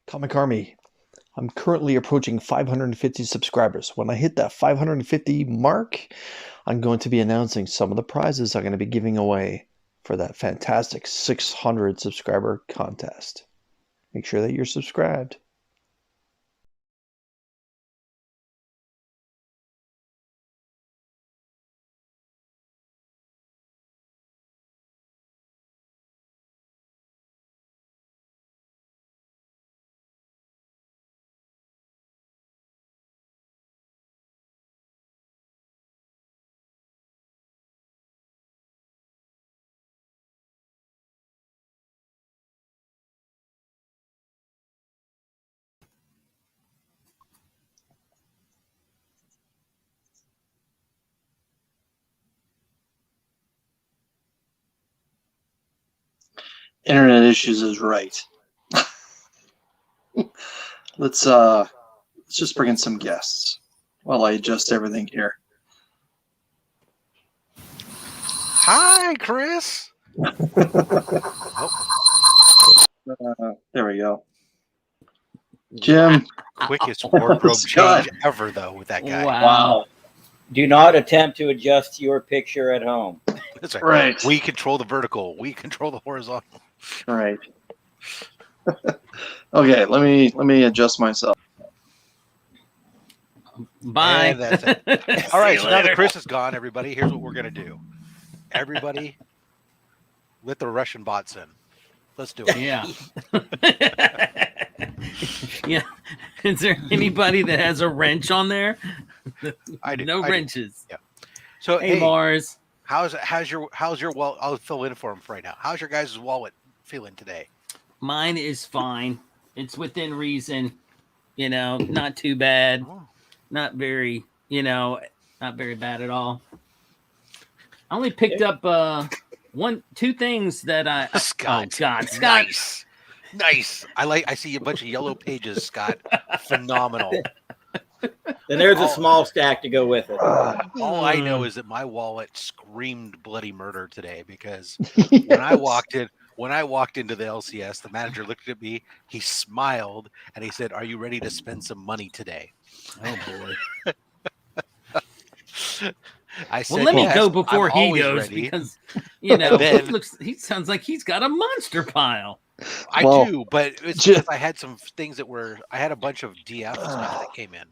Comic Army, I'm currently approaching 550 subscribers. When I hit that 550 mark, I'm going to be announcing some of the prizes I'm going to be giving away for that fantastic 600 subscriber contest. Make sure that you're subscribed. Internet issues is right. Let's just bring in some guests while I adjust everything here. Hi, Chris. There we go. Jim. Quickest wardrobe change ever, though, with that guy. Wow. Do not attempt to adjust your picture at home. That's Right. We control the vertical. We control the horizontal. Right. Okay, let me adjust myself. Bye. And that's it. All right, so now that Chris is gone, everybody, here's what we're going to do. Everybody, let the Russian bots in. Let's do it. Yeah. Yeah. Is there anybody that has a wrench on there? I do. No wrenches. Yeah. So hey, Mars. How's your wallet? I'll fill in for him right now. How's your guys' wallet feeling today? Mine is fine. It's within reason. You know, not too bad. Not very, not very bad at all. I only picked up two things that I Scott. Oh God, Scott. Nice. I see a bunch of yellow pages, Scott. Phenomenal. Then there's a small stack to go with it. All I know is that my wallet screamed bloody murder today because when I walked into the LCS, the manager looked at me, he smiled, and he said, "Are you ready to spend some money today?" Oh boy. I said, well, let me yes, go before I'm he goes ready. because then, he sounds like he's got a monster pile. I do, but it's because I had some things I had a bunch of DF stuff that came in.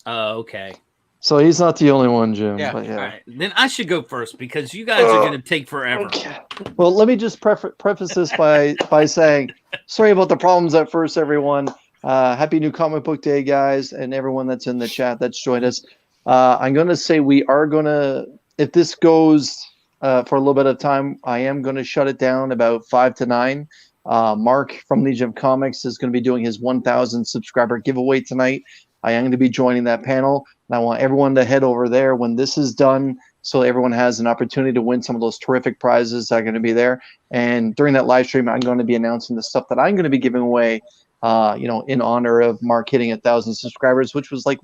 Oh, okay. So he's not the only one, Jim. Yeah. But yeah. All right. Then I should go first because you guys are going to take forever. Okay. Well, let me just preface this by saying, sorry about the problems at first, everyone. Happy New Comic Book Day, guys, and everyone that's in the chat that's joined us. I'm going to say we are going to, if this goes for a little bit of time, I am going to shut it down about 5 to 9. Mark from Legion of Comics is going to be doing his 1,000 subscriber giveaway tonight. I am going to be joining that panel, and I want everyone to head over there when this is done so everyone has an opportunity to win some of those terrific prizes that are going to be there. And during that live stream, I'm going to be announcing the stuff that I'm going to be giving away, in honor of Mark hitting 1,000 subscribers, which was like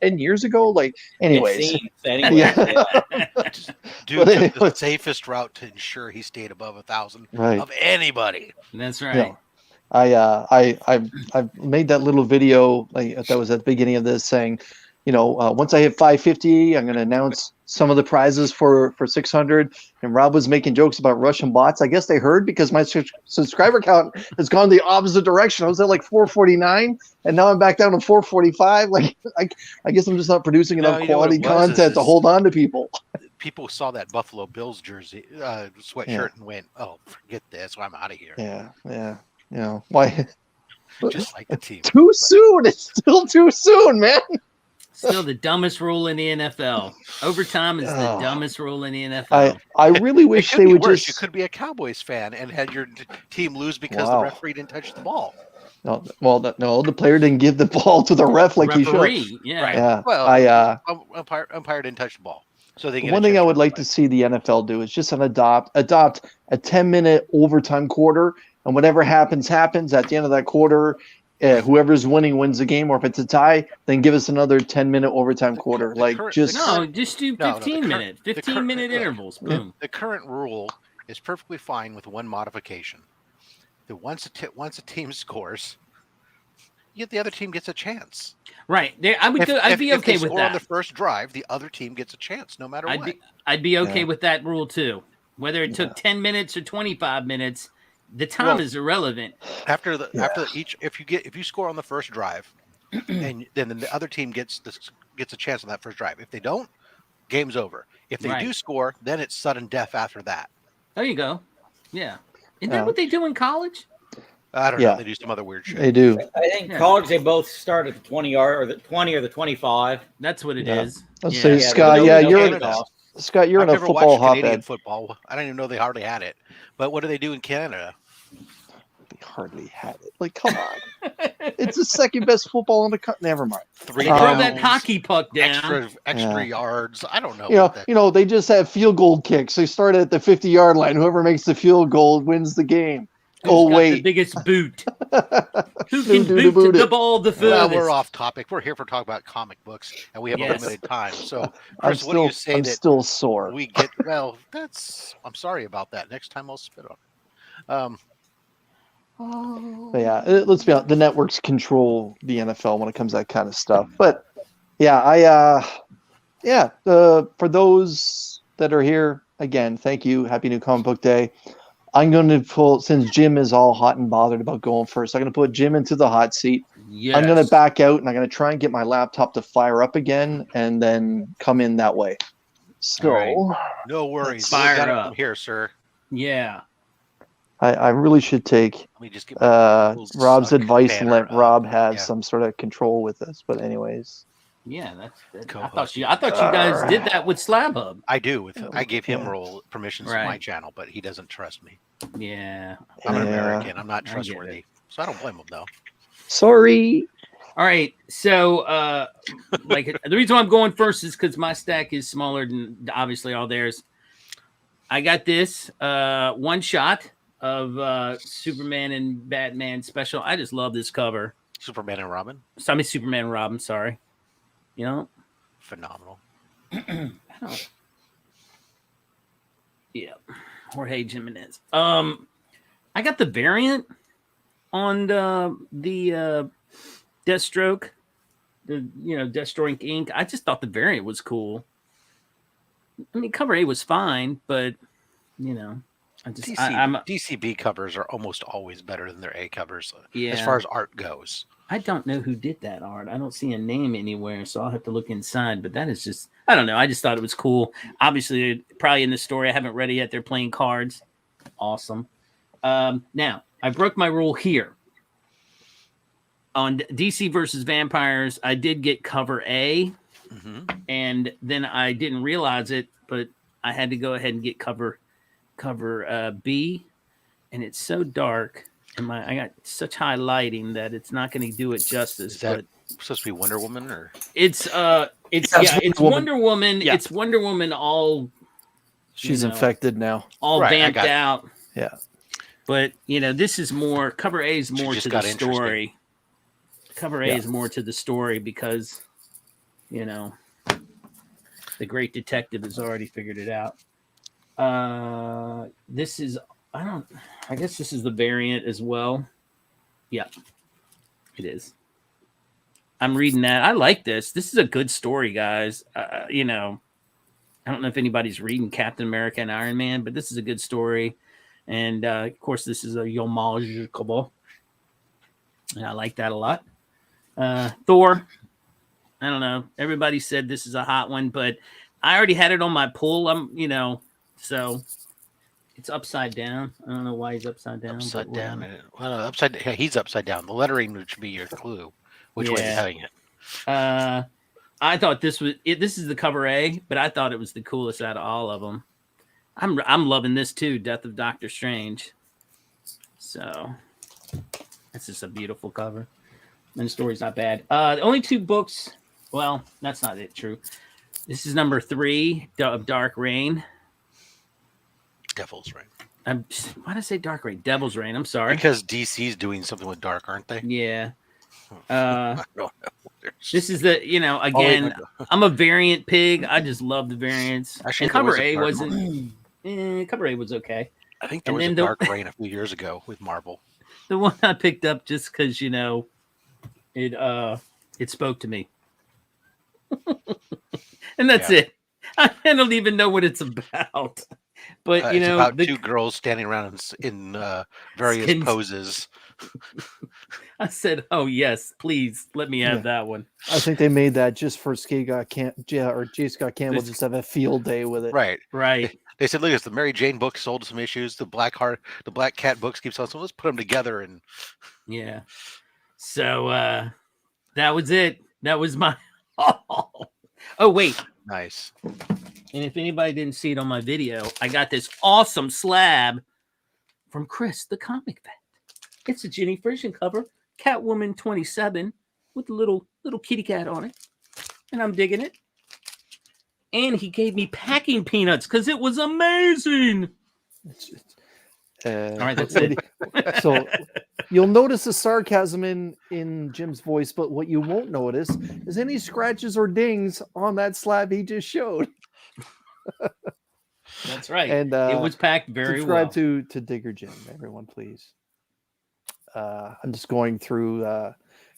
10 years ago? Anyways. Yeah. Dude took the safest route to ensure he stayed above 1,000 of anybody. That's right. I've made that little video that was at the beginning of this saying, once I hit 550, I'm going to announce some of the prizes for 600. And Rob was making jokes about Russian bots. I guess they heard because my subscriber count has gone the opposite direction. I was at 449, and now I'm back down to 445. I guess I'm just not producing enough quality content to hold on to people. People saw that Buffalo Bills jersey, sweatshirt, and went, "Oh, forget this. I'm out of here." Yeah. Why? Just like the team. Too soon. It's still too soon, man. Still the dumbest rule in the NFL. Overtime is the dumbest rule in the NFL. I really wish they would just. You could be a Cowboys fan and had your team lose because the referee didn't touch the ball. No, the player didn't give the ball to the ref like he should. Yeah. Right. Yeah. Well, umpire didn't touch the ball. So they one thing I would like to see the NFL do is just adopt a 10-minute overtime quarter, and whatever happens at the end of that quarter. Whoever's winning wins the game, or if it's a tie, then give us another 10-minute overtime quarter. Just do 15-minute intervals. Boom. The current rule is perfectly fine with one modification. That once a team scores, Yet the other team gets a chance. Right. There, I'd be if okay they with score that. on the first drive, the other team gets a chance, no matter what. I'd be okay Yeah. with that rule too. Whether it took 10 minutes or 25 minutes, the time is irrelevant. After if you score on the first drive, and then the other team gets a chance on that first drive. If they don't, game's over. If they do score, then it's sudden death after that. There you go. Yeah. Isn't that what they do in college? I don't know. They do some other weird shit. They do. I think college they both start at the 20-yard or the 20 or the 25. That's what it is. Let's say, Yeah, Scott. there's Yeah, no you're Canada. Scott. You're I've in a never football watched Canadian hotbed. football. I didn't even know they hardly had it. But what do they do in Canada? They hardly had it. Like, come on. It's the second best football in the country. Never mind. Three They throw downs, that hockey puck down. extra yards. I don't know. You know, they just have field goal kicks. They start at the 50-yard line. Whoever makes the field goal wins the game. Who's got the biggest boot? Who can boot the ball the Well, furthest? we're off topic. We're here for talk about comic books, and we have a limited time. So, I'm Chris, what do you say I'm that still sore. we get? Well, I'm sorry about that. Next time I'll spit on it. But yeah, let's be honest. The networks control the NFL when it comes to that kind of stuff. But yeah, for those that are here again, thank you. Happy New Comic Book Day. I'm going to pull, since Jim is all hot and bothered about going first, I'm going to put Jim into the hot seat. Yes. I'm going to back out and I'm going to try and get my laptop to fire up again and then come in that way. So, All No worries. Fire We got it up. from here, sir. Yeah. I really should take Let me just get my little Rob's suck advice and banner let Rob up. have Yeah. some sort of control with this. But anyways. Yeah, that's I Co-host. thought you guys did that with Slab Hub. I do. I gave him Yeah. role permissions to Right. my channel, but he doesn't trust me. Yeah. I'm an Yeah. American. I'm not I get trustworthy. So I don't blame him, though. Sorry. All right. So like the reason why I'm going first is because my stack is smaller than obviously all theirs. I got this one shot of Superman and Batman special. I just love this cover. Superman and Robin, So I mean Superman and Robin, sorry. You know? phenomenal. Yeah. Jorge Jimenez. I got the variant on the Deathstroke, Deathstroke Inc. I just thought the variant was cool. I mean, cover A was fine, but I just I'm DCB covers are almost always better than their A covers Yeah. as far as art goes. I don't know who did that art. I don't see a name anywhere, so I'll have to look inside. But that is just, I don't know. I just thought it was cool. Obviously, probably in the story, I haven't read it yet. They're playing cards. Awesome. Now, I broke my rule here. On DC versus Vampires, I did get cover A, and then I didn't realize it, but I had to go ahead and get cover B, and it's so dark. And I got such high lighting that it's not going to do it justice. Is that supposed to be Wonder Woman, or it's Wonder Woman. Yeah. It's Wonder Woman all She's infected now. all Right, I vamped got it. out. Yeah. But this is more cover A is more just to the got interesting. story. Cover A Yeah. is more to the story because the great detective has already figured it out. This is I guess this is the variant as well. Yeah, it is. I'm reading that. I like this. This is a good story, guys. I don't know if anybody's reading Captain America and Iron Man, but this is a good story. And of course, this is a homage cover. And I like that a lot. Thor. I don't know. Everybody said this is a hot one, but I already had it on my pull. So it's upside down. I don't know why he's upside down. upside but down? whatever. Well, upside. Yeah, he's upside down. The lettering should be your clue. Which way Yeah. you're having it? I thought this was it. This is the cover A, but I thought it was the coolest out of all of them. I'm loving this too. Death of Doctor Strange. So it's just a beautiful cover, and the story's not bad. The only two books. Well, that's not it. True. This is number 3 of Dark Reign. Devil's Reign. Why did I say Dark Reign? Devil's Reign. I'm sorry. Because DC's doing something with Dark, aren't they? Yeah. I don't know. This is the again. I'm a variant pig. I just love the variants. Actually, And there cover was a A Dark wasn't. Cover A was okay. I think there and was a then the- Dark Reign a few years ago with Marvel. The one I picked up just because it spoke to me. And that's Yeah. it. I don't even know what it's about. But It's about two girls standing around in various Skins. poses. I said, "Oh yes, please let me have that one." I think they made that just for J. Scott Campbell just have a field day with it. Right. Right. They said, look, it's the Mary Jane book sold some issues. The Black Cat books keep selling. So let's put them together. And Yeah. So that was it. That was my Oh wait. nice. And if anybody didn't see it on my video, I got this awesome slab from Chris, the comic vet. It's a Jenny Frisian cover, Catwoman 27, with a little kitty cat on it. And I'm digging it. And he gave me packing peanuts because it was amazing. All right, that's it. So you'll notice the sarcasm in Jim's voice, but what you won't notice is any scratches or dings on that slab he just showed. That's right. And it was packed very subscribe well. to Digger Jim, everyone, please. I'm just going through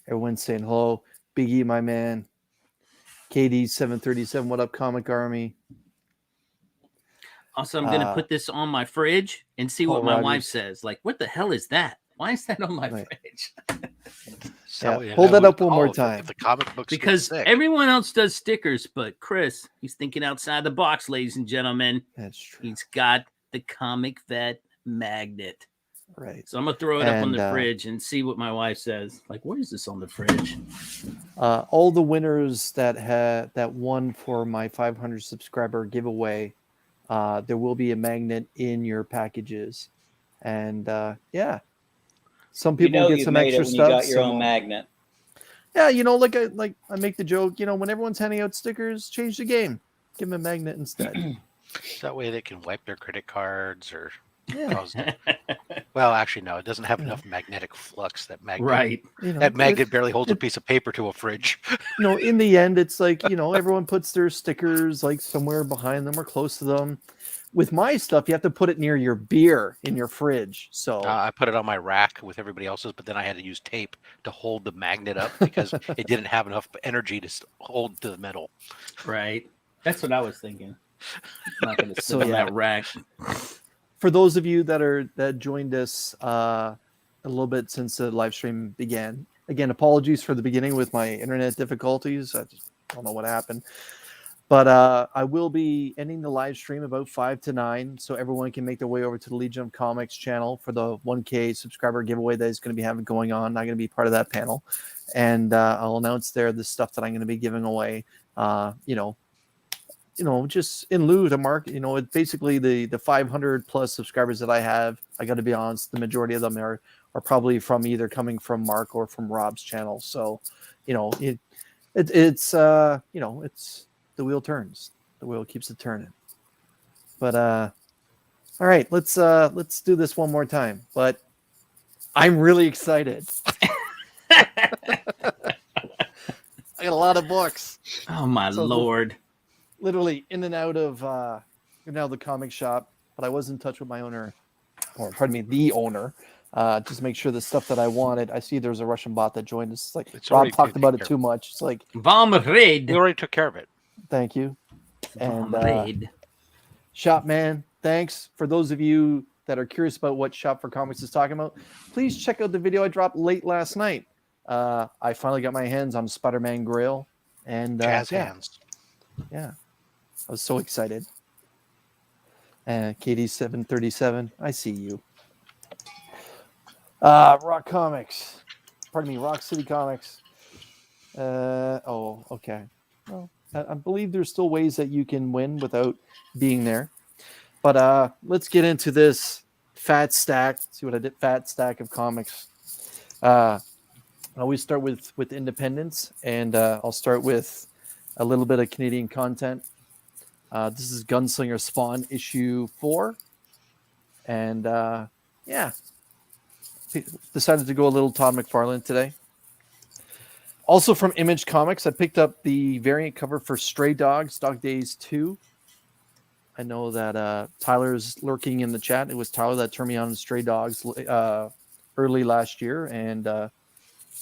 everyone saying hello. Biggie, my man. KD 737, what up, Comic Army? Also, I'm going to put this on my fridge and see what Paul my wife Rogers. says. Like, what the hell is that? Why is that on my Right. fridge? So, Yeah, hold that up one more if time. the comic books get Because sick. everyone else does stickers, but Chris, he's thinking outside the box, ladies and gentlemen. That's true. He's got the comic vet magnet. Right. So I'm going to throw it up on And, the fridge and see what my wife says. Like, what is this on the fridge? All the winners that won for my 500 subscriber giveaway, there will be a magnet in your packages. And yeah, some people get you some made extra it when stuff. you got your some own won't. magnet. Yeah, like I make the joke, when everyone's handing out stickers, change the game. Give them a magnet instead. That way they can wipe their credit cards or Yeah. cause well, actually, no, it doesn't have enough magnetic flux. That magnet, Right. that magnet barely holds a piece of paper to a fridge. In the end, it's like, everyone puts their stickers like somewhere behind them or close to them. With my stuff, you have to put it near your beer in your fridge. So I put it on my rack with everybody else's, but then I had to use tape to hold the magnet up because it didn't have enough energy to hold to the metal. Right. That's what I was thinking. I'm not going to sit So, on yeah. that rack. for those of you that joined us a little bit since the live stream began, again, apologies for the beginning with my internet difficulties. I just don't know what happened. But I will be ending the live stream about 5 to 9, so everyone can make their way over to the Legion of Comics channel for the 1K subscriber giveaway that is going to be having going on. I'm going to be part of that panel, and I'll announce there the stuff that I'm going to be giving away. Just in lieu to mark. It's basically the 500 plus subscribers that I have. I got to be honest, the majority of them are probably from either coming from Mark or from Rob's channel. So, it's the wheel turns. The wheel keeps it turning. But all right, let's do this one more time. But I'm really excited. I got a lot of books. Oh my Lord! Literally in and out of the comic shop, but I was in touch with my owner, or pardon me, the owner. Just make sure the stuff that I wanted. I see there's a Russian bot that joined us. It's like Rob talked about it too much. It's like Valmred. We already took care of it. Thank you. And Valmred. Shop Man, thanks. For those of you that are curious about what Shop for Comics is talking about, please check out the video I dropped late last night. I finally got my hands on Spider-Man Grail, and Jazz hands. Yeah, I was so excited. KD737, I see you. Rock Comics, pardon me, Rock City Comics. Okay. Well, I believe there's still ways that you can win without being there. But let's get into this fat stack. See what I did? Fat stack of comics. I always start with independence, and I'll start with a little bit of Canadian content. This is Gunslinger Spawn issue 4. And decided to go a little Todd McFarlane today. Also from Image Comics, I picked up the variant cover for Stray Dogs, Dog Days 2. I know that Tyler's lurking in the chat. It was Tyler that turned me on to Stray Dogs early last year, and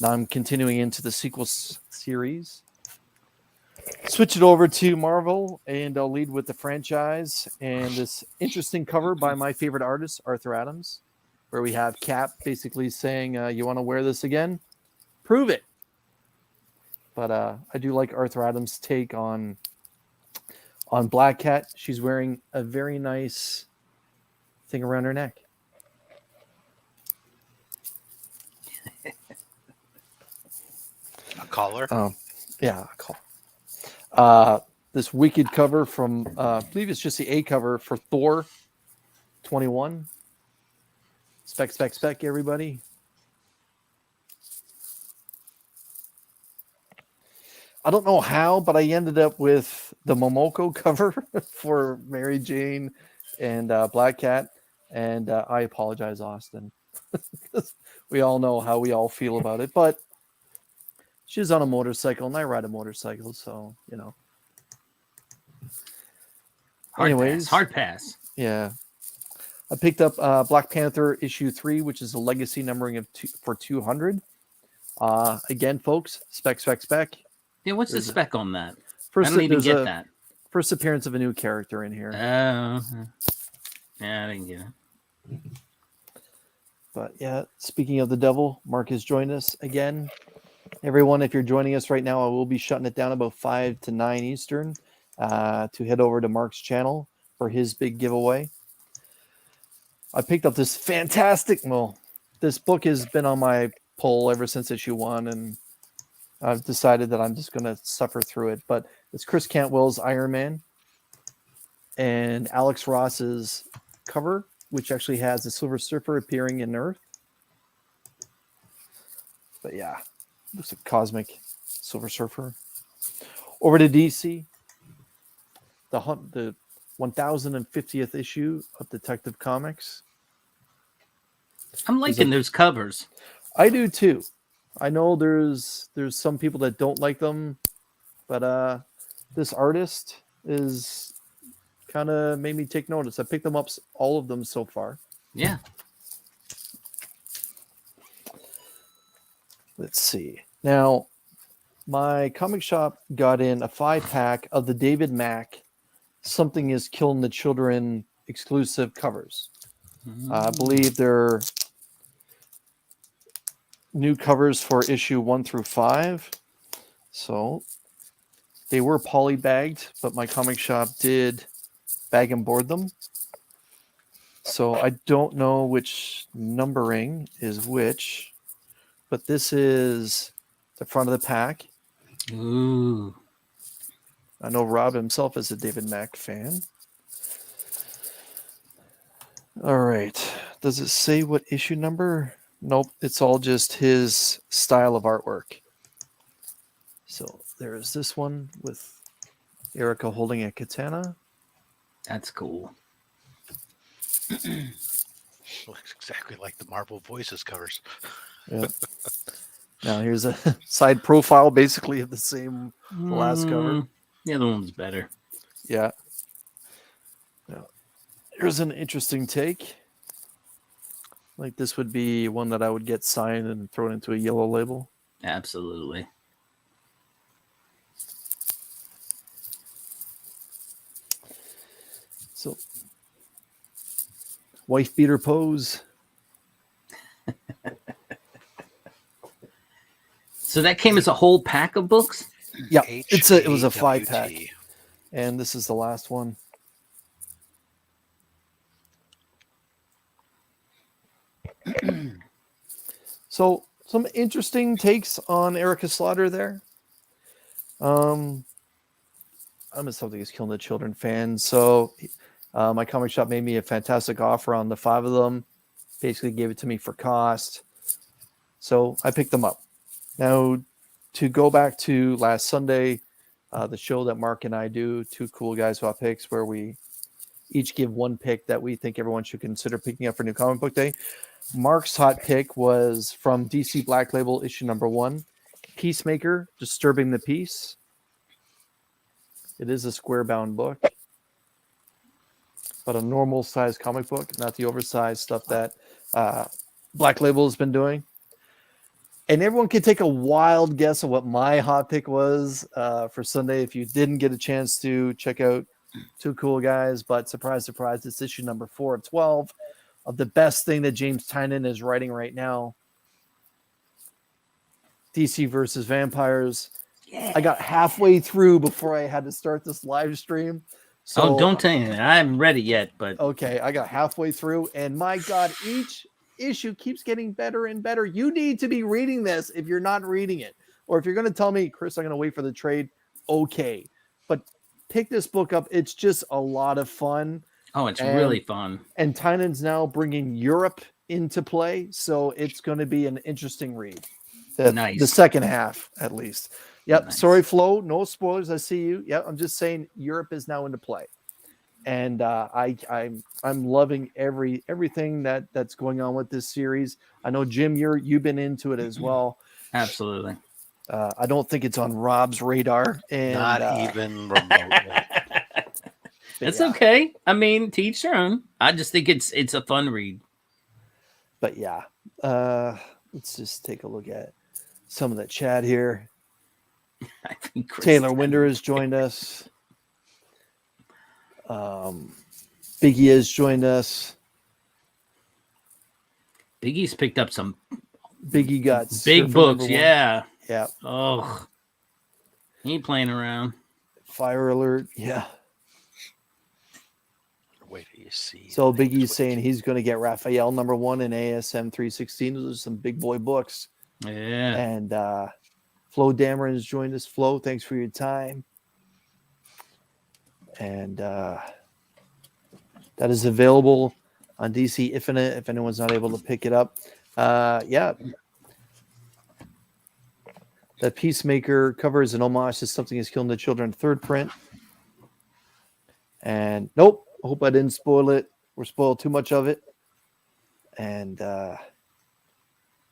Now I'm continuing into the sequel series. Switch it over to Marvel, and I'll lead with the franchise and this interesting cover by my favorite artist, Arthur Adams, where we have Cap basically saying, you want to wear this again? Prove it. But I do like Arthur Adams' take on Black Cat. She's wearing a very nice thing around her neck. A collar. Yeah, a collar. This wicked cover from, I believe it's just the A cover for Thor 21. Spec, everybody. I don't know how, but I ended up with the Momoko cover for Mary Jane and Black Cat. And I apologize, Austin. We all know how we all feel about it. But she's on a motorcycle, and I ride a motorcycle, so, you know. Hard pass. Yeah. I picked up Black Panther issue 3, which is a legacy numbering of for 200. Again, folks, spec. Yeah, what's the spec on that? First, I don't even get that. First appearance of a new character in here. Yeah, I didn't get it. But yeah, speaking of the devil, Mark has joined us again. Everyone, if you're joining us right now, I will be shutting it down about 5 to 9 Eastern to head over to Mark's channel for his big giveaway. I picked up this fantastic, this book has been on my poll ever since issue 1, and I've decided that I'm just going to suffer through it. But it's Chris Cantwell's Iron Man and Alex Ross's cover, which actually has the Silver Surfer appearing in Earth. But yeah, looks like cosmic Silver Surfer. Over to DC, the 1050th issue of Detective Comics. I'm liking those covers. I do too. I know there's some people that don't like them, but this artist is kind of made me take notice. I picked them up, all of them so far. Yeah. Let's see. Now, my comic shop got in a 5-pack of the David Mack Something is Killing the Children exclusive covers. I believe they're new covers for issue 1 through 5. So they were poly-bagged, but my comic shop did bag and board them. So I don't know which numbering is which, but this is the front of the pack. Ooh. I know Rob himself is a David Mack fan. All right. Does it say what issue number? Nope. It's all just his style of artwork. So there is this one with Erica holding a katana. That's cool. Looks exactly like the Marvel Voices covers. Yeah. Now here's a side profile basically of the same last cover. The other one's better. Yeah. Now, here's an interesting take. Like this would be one that I would get signed and thrown into a yellow label. Absolutely. So, wife beater pose. So that came as a whole pack of books? Yeah, it was a 5-pack. HAWT. And this is the last one. So some interesting takes on Erica Slaughter there. I'm a Something is Killing the Children fan. So my comic shop made me a fantastic offer on the 5 of them. Basically gave it to me for cost. So I picked them up. Now, to go back to last Sunday, the show that Mark and I do, Two Cool Guys Who Have Picks, where we each give one pick that we think everyone should consider picking up for New Comic Book Day. Mark's hot pick was from DC Black Label issue number 1, Peacemaker, Disturbing the Peace. It is a square-bound book, but a normal-sized comic book, not the oversized stuff that Black Label has been doing. And everyone can take a wild guess of what my hot pick was for Sunday. If you didn't get a chance to check out Two Cool Guys, but surprise, surprise, it's issue number 4 of 12 of the best thing that James Tynion is writing right now. DC versus Vampires. Yeah. I got halfway through before I had to start this live stream. So Don't tell me that. I haven't read it yet, but okay, I got halfway through, and my God, each issue keeps getting better and better. You need to be reading this if you're not reading it. Or if you're going to tell me, Chris, I'm going to wait for the trade, okay. But pick this book up. It's just a lot of fun. it's really fun. And Tynan's now bringing Europe into play, so it's going to be an interesting read. Nice. The second half, at least. Yep. Nice. Sorry, Flo. No spoilers. I see you. Yep. I'm just saying Europe is now into play. And I'm loving everything that's going on with this series. I know, Jim, you've been into it as well. Absolutely. I don't think it's on Rob's radar. And, Not even remotely. It's okay. I mean, to each their own. I just think it's a fun read. But yeah, let's just take a look at some of the chat here. I think Chris Taylor Winder has joined us. Biggie has joined us. Biggie's picked up some Biggie got big Surfer books. #1. Yeah. Yeah. Oh, he ain't playing around. Fire Alert. Yeah. Wait till you see. So the Biggie's next saying one. he's going to get Raphael #1 in ASM 316. Those are some big boy books. Yeah. And Flo Dameron has joined us. Flo, thanks for your time. And that is available on DC Infinite if anyone's not able to pick it up. Yeah. That Peacemaker cover is an homage to Something Is Killing the Children, third print. And nope, I hope I didn't spoil it or spoil too much of it. And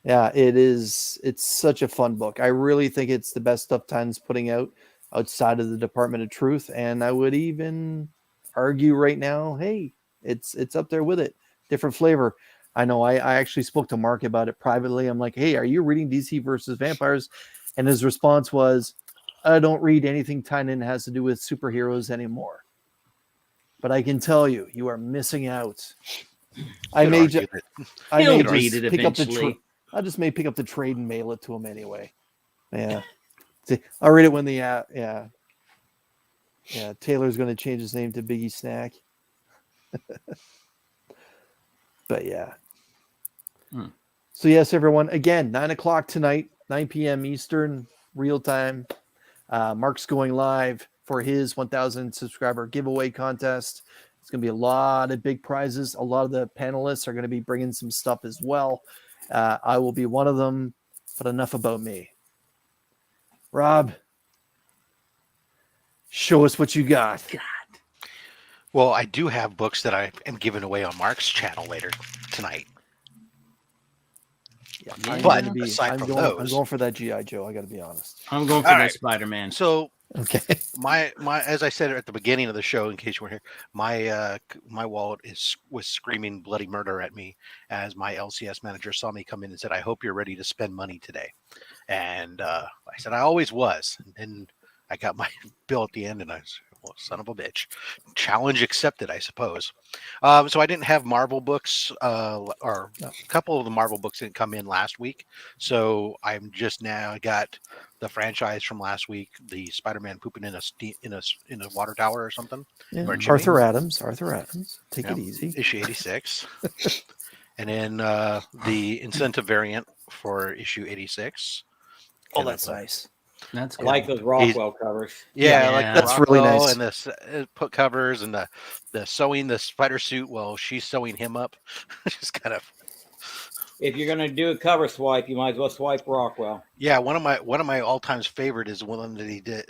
yeah, it's such a fun book. I really think it's the best stuff Tynan's putting out outside of the Department of Truth. And I would even argue right now, hey, it's up there with it. Different flavor. I know I actually spoke to Mark about it privately. I'm like, hey, are you reading DC versus Vampires? And his response was, I don't read anything Tynion has to do with superheroes anymore. But I can tell you, you are missing out. I Could may argue just that- He'll just read it pick up the eventually. I just may pick up the trade and mail it to him anyway. Yeah. See, I'll read it when the yeah. Taylor's going to change his name to Biggie Snack. But yeah. So yes, everyone. Again, 9:00 tonight, 9 p.m. Eastern, real time. Mark's going live for his 1,000 subscriber giveaway contest. It's going to be a lot of big prizes. A lot of the panelists are going to be bringing some stuff as well. I will be one of them. But enough about me. Rob, show us what you got. Well, I do have books that I am giving away on Mark's channel later tonight. Yeah, Yeah. I'm But gonna be- aside I'm from going, I'm those- going for that G.I. Joe. I got to be honest. I'm going for All the right. Spider-Man. So Okay. my as I said at the beginning of the show, in case you weren't here, my wallet was screaming bloody murder at me as my LCS manager saw me come in and said, "I hope you're ready to spend money today." And I said, "I always was." And I got my bill at the end, and I was, well, son of a bitch. Challenge accepted, I suppose. So I didn't have Marvel books, or a couple of the Marvel books didn't come in last week. So I'm just now got the franchise from last week, the Spider-Man pooping in a water tower or something. Yeah. Or Arthur Adams. Take Yeah. it easy. Issue 86. And then the incentive variant for issue 86. Oh, Kind that's of, nice. That's I good. like those Rockwell covers. Yeah, Yeah, like the that's really Rockwell nice. and the put covers and the sewing the spider suit while she's sewing him up. Just kind of If you're gonna do a cover swipe, you might as well swipe Rockwell. yeah. One of my all times favorite is one that he did.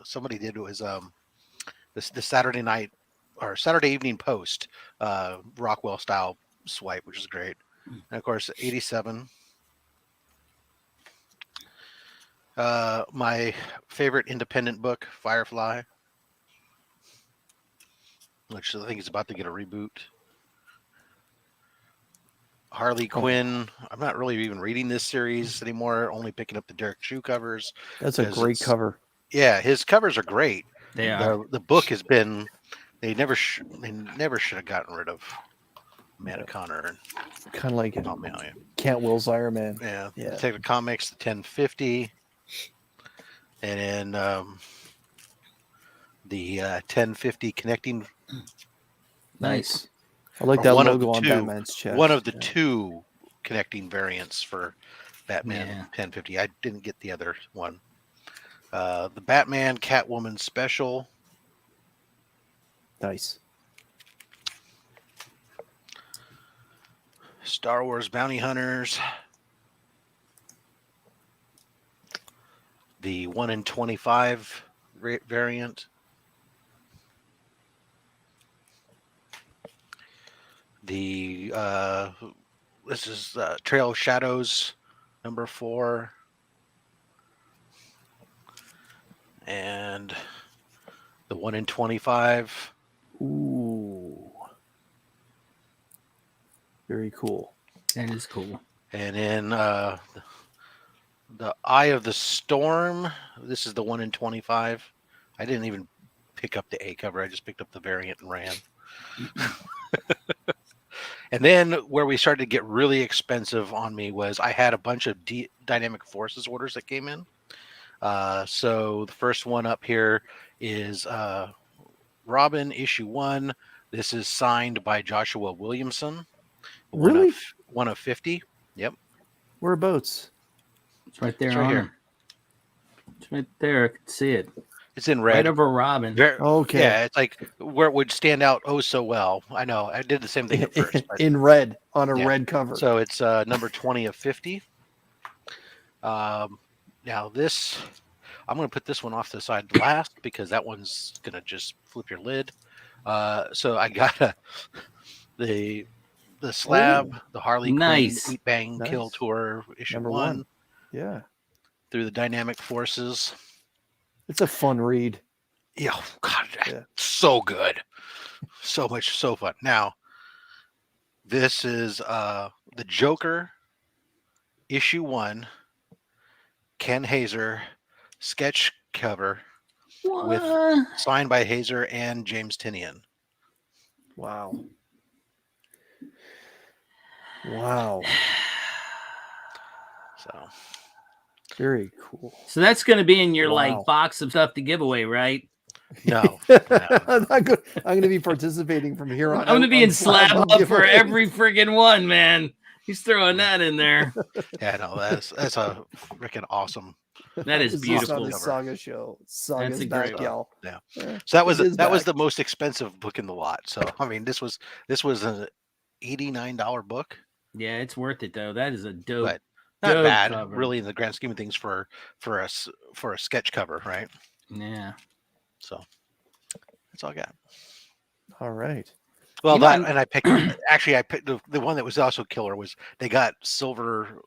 Somebody did was the Saturday night or Saturday evening post Rockwell style swipe, which is great. And of course, 87. My favorite independent book, Firefly, which I think is about to get a reboot. Harley Quinn. I'm not really even reading this series anymore. Only picking up the Derek Shoe covers. That's a 'cause great it's- cover. Yeah, his covers are great. They are. The book has been. They never should have gotten rid of Amanda Connor and Kind of like Tom Allen. Cantwell's Iron Man. Yeah, Yeah. Detective Comics, the 1050, and then the 1050 connecting. Nice. I like that One of logo the on two- Batman's chest. One of the Yeah. two connecting variants for Batman Yeah. 1050. I didn't get the other one. The Batman Catwoman special. Nice. Star Wars Bounty Hunters. The 1 in 25 variant. The this is Trail of Shadows number 4. And the 1 in 25. Ooh. Very cool. That is cool. And then the Eye of the Storm. This is the 1 in 25. I didn't even pick up the A cover. I just picked up the variant and ran. And then where we started to get really expensive on me was I had a bunch of Dynamic Forces orders that came in. So the first one up here is Robin issue 1. This is signed by Joshua Williamson. Really? One of 50. Yep. Whereabouts? It's right there It's right on here. him. It's right there. I can see it. It's in Right red. over Robin. Okay. Yeah, it's like where it would stand out oh so well. I know. I did the same thing at first. but- In red on a Yeah. red cover. So it's number 20 of 50. Now this, I'm going to put this one off to the side last because that one's going to just flip your lid. So I got the slab, the Harley Nice. Quinn Eat Bang Nice. Kill Tour issue Number 1 1. Yeah. through the Dynamic Forces. It's a fun read. Yeah, God, Yeah. so good, so much, so fun. Now, this is the Joker issue 1, Ken Hazer sketch cover What? signed by Hazer and James Tinian. Wow. Wow. So Very cool. So that's going to be in your Wow. like box of stuff to give away, right? no, I'm going to be participating from here on. I'm going to out be on in slab Slab up for giveaways. every friggin' one, man. He's throwing that in there. yeah, no, that's a freaking awesome. That is This beautiful. not a Saga show. Saga's a back, great y'all. Yeah. Yeah. So that was It is that was back. the most expensive book in the lot. So I mean, this was an $89 book, Yeah, it's worth it though. That is a dope. but not dope bad, cover. really, in the grand scheme of things for a sketch cover, right? Yeah. So that's all I got. All right. Well, You know, that I'm- and I picked the one that was also killer was they got silver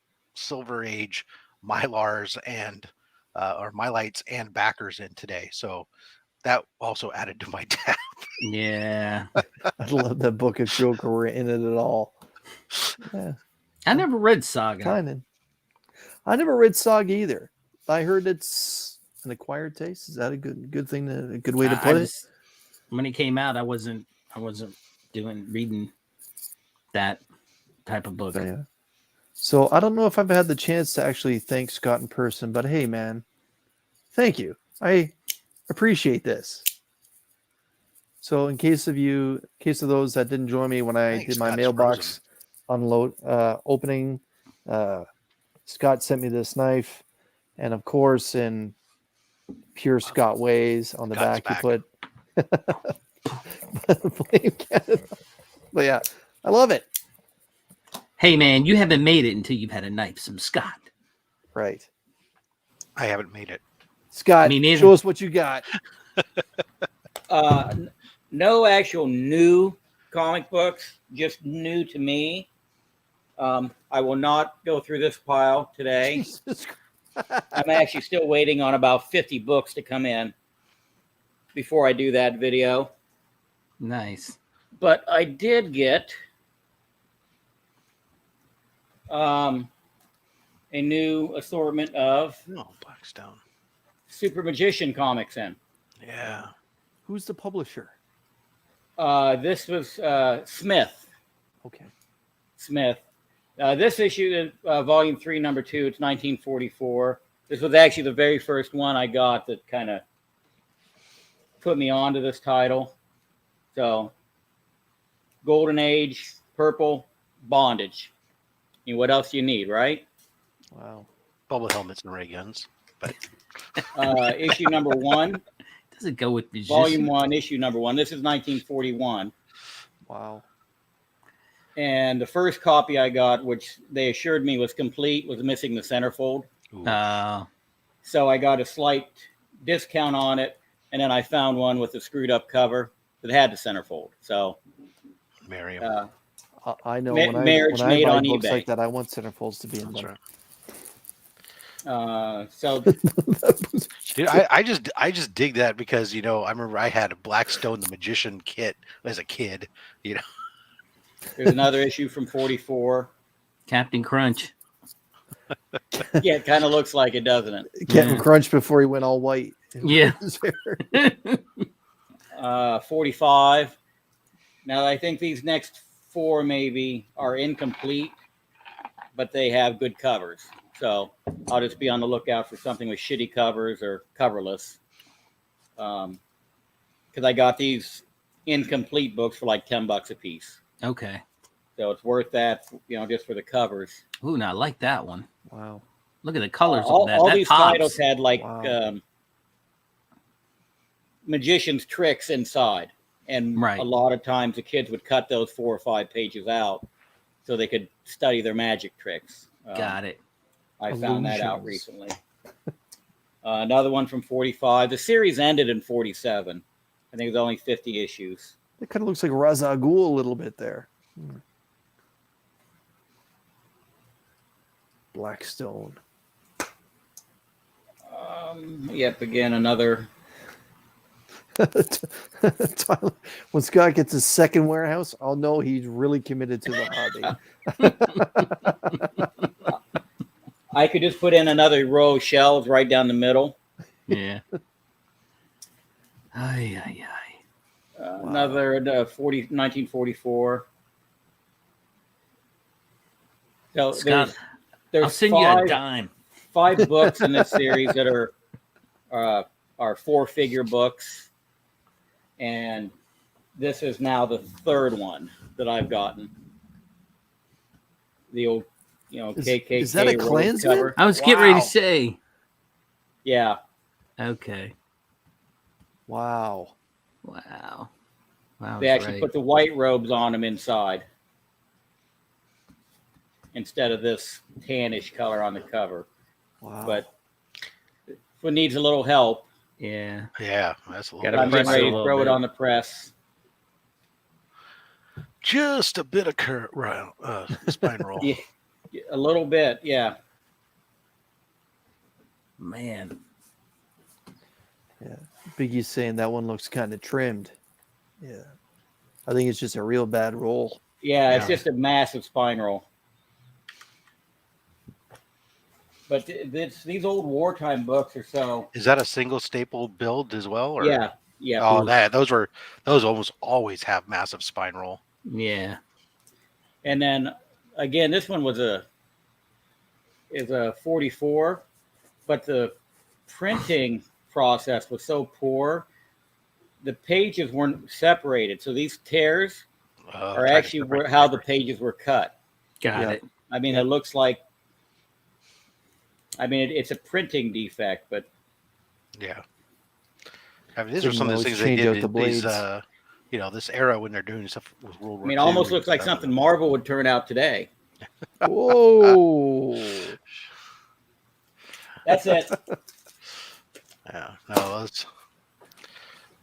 age Mylars and or Mylights and backers in today, so that also added to my tab. Yeah. I love that book of Joker. We're in it at all. Yeah, I never read Saga. kind of. I never read Saga either. I heard it's an acquired taste. Is that a good thing? A good way to I put it? just- when it came out, I wasn't reading that type of book. Yeah. So I don't know if I've had the chance to actually thank Scott in person, but hey, man, thank you. I appreciate this. So in case of those that didn't join me when I Thanks, did my Scott's mailbox opening, Scott sent me this knife, and of course, in pure Scott ways, on the Scott's back he put Blame Canada. But yeah, I love it. Hey man, you haven't made it until you've had a knife from Scott. Right. I haven't made it. Scott, Me neither. show us what you got. No actual new comic books, just new to me. I will not go through this pile today. Jesus I'm actually still waiting on about 50 books to come in before I do that video. Nice. But I did get a new assortment of No, Blackstone. Super Magician comics in. Yeah. Who's the publisher? This was Smith. Okay. Smith. This issue, Volume 3, Number 2, it's 1944. This was actually the very first one I got that kind of put me onto this title. So, Golden Age, purple, bondage. I mean, what else do you need, right? Wow. Bubble helmets and ray guns. But Issue number 1. Does it go with Volume 1, issue number 1. This is 1941. Wow. And the first copy I got, which they assured me was complete, was missing the centerfold. So I got a slight discount on it, and then I found one with a screwed up cover that had the centerfold. So, Mariam. I know marriage when made I buy on books eBay. like that, I want centerfolds to be in That's them. right. So Dude, I just dig that because I remember I had a Blackstone the Magician kit as a kid. there's another issue from 44. Captain Crunch. Yeah, it kind of looks like it, doesn't it? Captain Yeah. Crunch before he went all white. Yeah. 45. Now I think these next 4 maybe are incomplete, but they have good covers. So I'll just be on the lookout for something with shitty covers or coverless. Because I got these incomplete books for like $10 a piece. Okay. So it's worth that, just for the covers. Ooh, now I like that one. Wow. Look at the colors all of that. all That these pops. titles had like Wow. magician's tricks inside. And Right. a lot of times the kids would cut those 4 or 5 pages out so they could study their magic tricks. Got it. I found that out Illusions. recently. Another one from 45. The series ended in 47. I think it was only 50 issues. It kind of looks like Ra's al Ghul a little bit there. Blackstone. Yep, again, another. Tyler, when Scott gets his second warehouse, I'll know he's really committed to the hobby. I could just put in another row of shelves right down the middle. Yeah. Ay, ay, ay. Another 1944. So Scott, there's I'll send you a 5 dime. 5 books in this series that are 4-figure books, and this is now the 3rd one that I've gotten. The old, KKK. is that a rose Klansman? cover. I was getting ready Wow. to say. Yeah, Okay. Wow. Wow. Wow. they actually put the white robes on them inside instead of this tannish color on the cover. Wow. But if it needs a little help, Yeah. Yeah, that's a little. Gotta I'm press getting it a ready to little throw it bit. on the press. Just a bit of spine roll. Yeah, a little bit, yeah. Man. Biggie's saying that one looks kind of trimmed. Yeah. I think it's just a real bad roll. Yeah, it's Yeah. just a massive spine roll. But these old wartime books are so. Is that a single staple build as well? Or? Yeah, yeah. Oh, those almost always have massive spine roll. Yeah. And then again, this one is a 44, but the printing process was so poor, the pages weren't separated. So these tears are actually how the pages were cut. Got Yeah. it. I mean, it looks like. I mean, it's a printing defect, but Yeah. I mean, these So are you some of always the things they change out did. the These, blades. this era when they're doing stuff with World War I mean, II almost and looks like stuff. something Marvel would turn out today. Whoa. That's it. Yeah, no,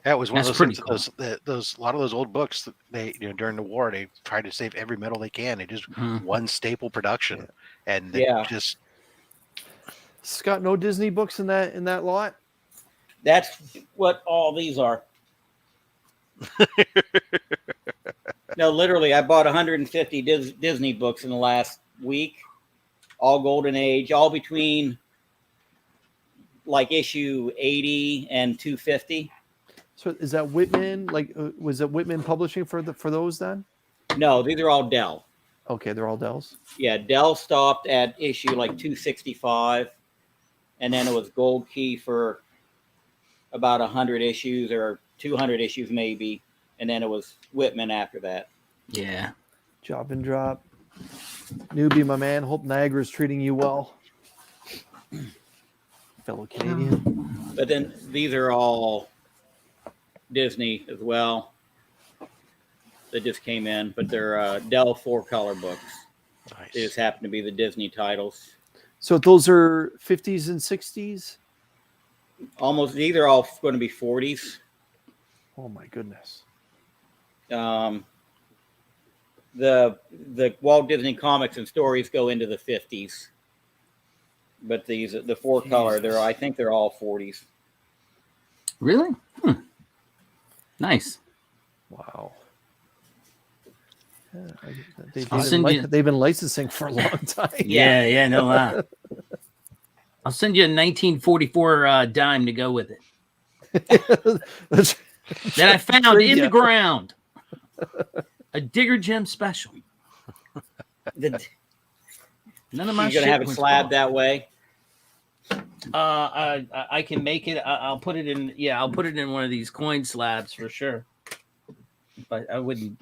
that was one That's of those pretty things. Those a lot of those old books that they during the war they tried to save every metal they can. They just Mhm. one staple production, and they Yeah. just Scott, no Disney books in that lot? That's what all these are. No, literally, I bought 150 Disney books in the last week, all Golden Age, all between like issue 80 and 250. So is that Whitman? Like, was it Whitman Publishing for those then? No, these are all Dell. Okay, they're all Dells. Yeah, Dell stopped at issue like 265, and then it was Gold Key for about 100 issues or 200 issues maybe, and then it was Whitman after that. Yeah. Job and drop. Newbie, my man. Hope Niagara's treating you well. Fellow Canadian. But then these are all Disney as well. They just came in, but they're Dell 4-color books. Nice. They just happen to be the Disney titles. So those are 50s and 60s? Almost, these are all going to be 40s. Oh my goodness. The Walt Disney comics and stories go into the 50s. But these, the 4-color, I think they're all 40s. Really? Nice. Wow. Yeah, they've been licensing for a long time. Yeah, no lie. I'll send you a 1944 dime to go with it that I found in the ground. A Digger Gem special. None of my You're going to have it slabbed that way? I can make it. I'll put it in. Yeah, I'll put it in one of these coin slabs for sure. But I wouldn't.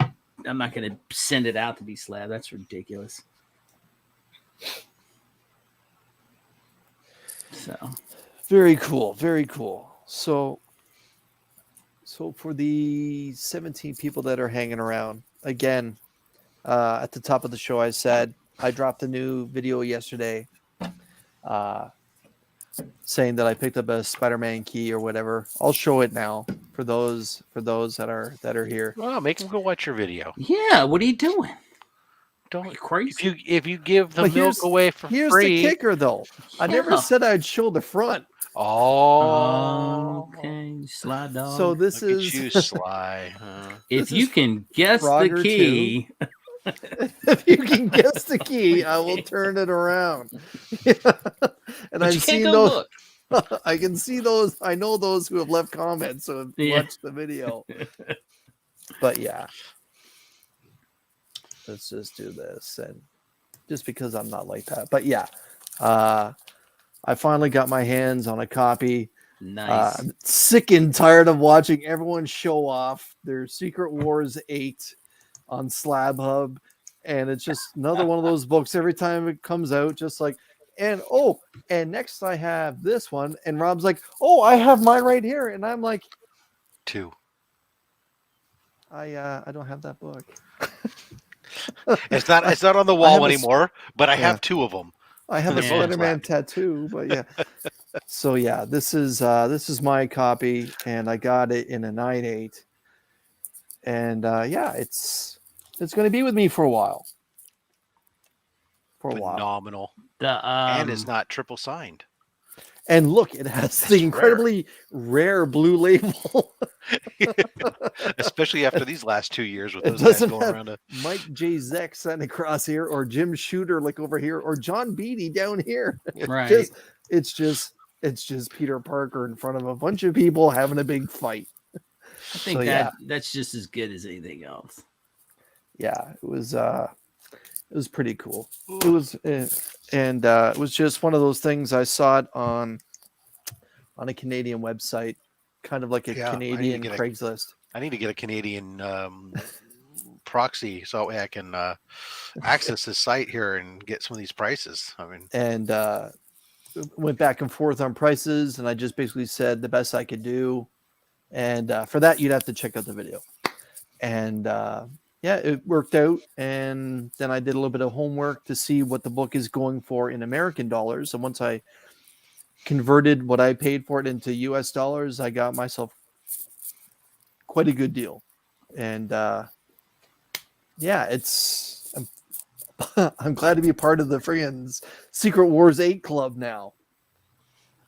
I'm not going to send it out to be slabbed. That's ridiculous. So very cool. Very cool. So for the 17 people that are hanging around, again, at the top of the show, I said I dropped a new video yesterday, saying that I picked up a Spider-Man key or whatever. I'll show it now for those that are here. Well, make them go watch your video. yeah, what are you doing? Don't Are you crazy? if you give the But milk away for Here's free. the kicker, though. I never Yeah. said I'd show the front. Oh, Okay, sly dog. So this look is at you, Sly. Huh? if this you is can guess the Frogger key, if you can guess the key, I will turn it around. And but I've you can't seen go those. look. I can see those. I know those who have left comments who have Yeah. watched the video. But yeah, let's just do this, and just because I'm not like that. But yeah, I finally got my hands on a copy. Nice. I'm sick and tired of watching everyone show off their Secret Wars 8 on Slab Hub, and it's just another one of those books every time it comes out, just like, and next I have this one, and Rob's like, oh, I have mine right here, and I'm like, 2. I don't have that book. It's not on the wall have a anymore, but I yeah. have 2 of them. I have a They're both Spider-Man slapped. tattoo, but yeah. So yeah, this is my copy, and I got it in a 9/8, and yeah, it's going to be with me for a while. Phenomenal. The And it's not triple signed. And look, it has the incredibly rare blue label. Especially after these last 2 years with It those guys doesn't going have around. Mike J. Zeck sitting across here, or Jim Shooter like over here, or John Beatty down here. right. It's just Peter Parker in front of a bunch of people having a big fight. I think So, that's just as good as anything else. Yeah, it was pretty cool. It was, and it was just one of those things. I saw it on a Canadian website, kind of like a Yeah, I need to Canadian get a- Craigslist. I need to get a Canadian proxy so I can access this site here and get some of these prices. I mean, And went back and forth on prices, and I just basically said the best I could do. And for that, you'd have to check out the video. And yeah, it worked out. And then I did a little bit of homework to see what the book is going for in American dollars. And once I converted what I paid for it into US dollars, I got myself quite a good deal. And yeah, I'm glad to be a part of the friggin' Secret Wars 8 club now.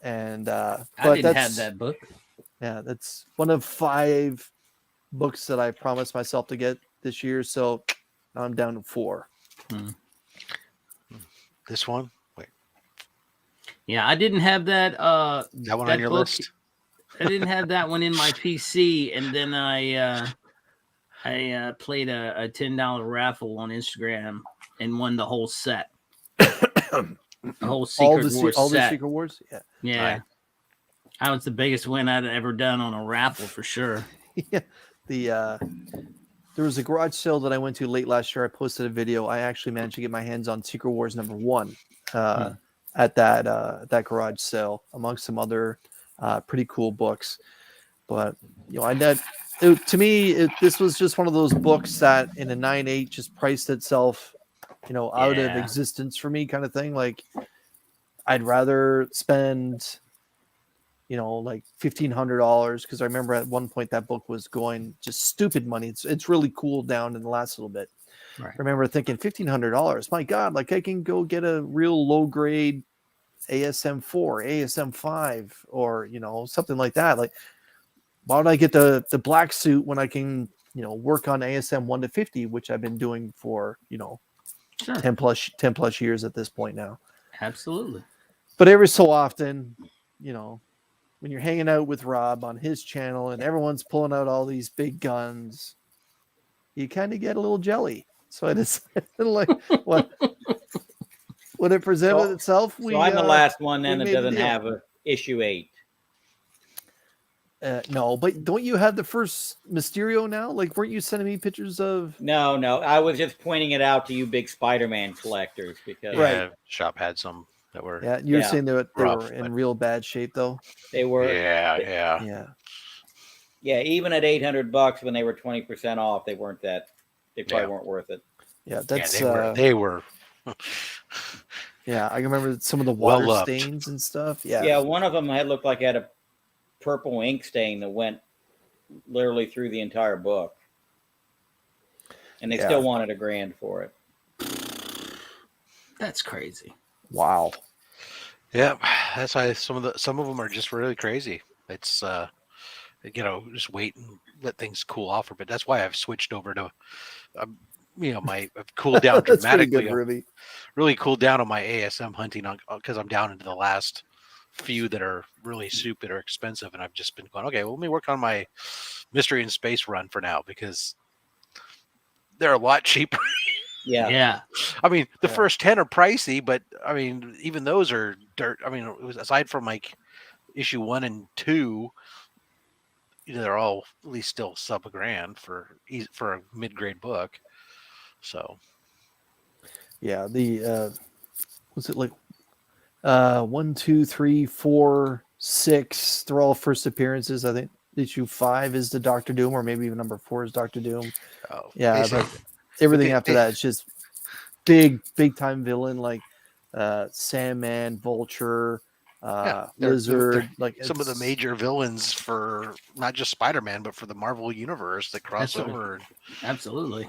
And I but didn't have that book. yeah, that's one of 5 books that I promised myself to get this year. So now I'm down to 4. This one? Wait, Yeah, I didn't have that. that one that on your book, list? I didn't have that one in my PC, and then I played a $10 raffle on Instagram and won the whole set, the whole Secret Wars all the set. Secret Wars. Yeah. Yeah, Right. that was the biggest win I'd ever done on a raffle for sure. Yeah. There was a garage sale that I went to late last year. I posted a video. I actually managed to get my hands on Secret Wars #1 at that garage sale, amongst some other pretty cool books. But to me, this was just one of those books that in a 9.8 just priced itself, out of Yeah. existence for me, kind of thing. Like I'd rather spend like $1,500, because I remember at one point that book was going just stupid money. It's really cooled down in the last little bit. Right. I remember thinking $1,500. My God, like I can go get a real low grade ASM 4, ASM 5, or something like that. Like, why don't I get the black suit when I can work on ASM 1 to 50, which I've been doing for Sure. 10 plus years at this point now. Absolutely. But every so often, when you're hanging out with Rob on his channel and everyone's pulling out all these big guns, you kind of get a little jelly. So it is like when it presented itself. So I'm the last one then that made a doesn't deal. have a issue 8. No, but don't you have the first Mysterio now? Like, weren't you sending me pictures of? No. I was just pointing it out to you big Spider-Man collectors because Yeah, shop had some that were. Yeah, you're Yeah. saying they were Rough, in but- real bad shape, though. they were Yeah. yeah, even at $800 when they were 20% off, they weren't that. They probably weren't worth it. Yeah, that's They were. yeah. I remember some of the Well water loved. stains and stuff. Yeah, Yeah, one of them looked like it had a purple ink stain that went literally through the entire book, and they still wanted $1,000 for it. That's crazy. Wow. Yeah, that's why some of them are just really crazy. It's just wait and let things cool off a bit. That's why I've switched over to, I've cooled down That's pretty dramatically. good, Ruby. Really cooled down on my ASM hunting because I'm down into the last few that are really stupid or expensive, and I've just been going, okay, well, let me work on my mystery in space run for now because they're a lot cheaper. Yeah. I mean, the first 10 are pricey, but I mean, even those are dirt. I mean, it was, aside from like issue 1 and 2, they're all at least still sub $1,000 for a mid-grade book. So Yeah, the was it like 1, 2, 3, 4, 6? They're all first appearances. I think issue 5 is the Doctor Doom, or maybe even number 4 is Doctor Doom. Yeah, but everything after that is just big time villain like Sandman, Vulture, Lizard. Like some of the major villains for not just Spider-Man, but for the Marvel universe that cross over. Absolutely.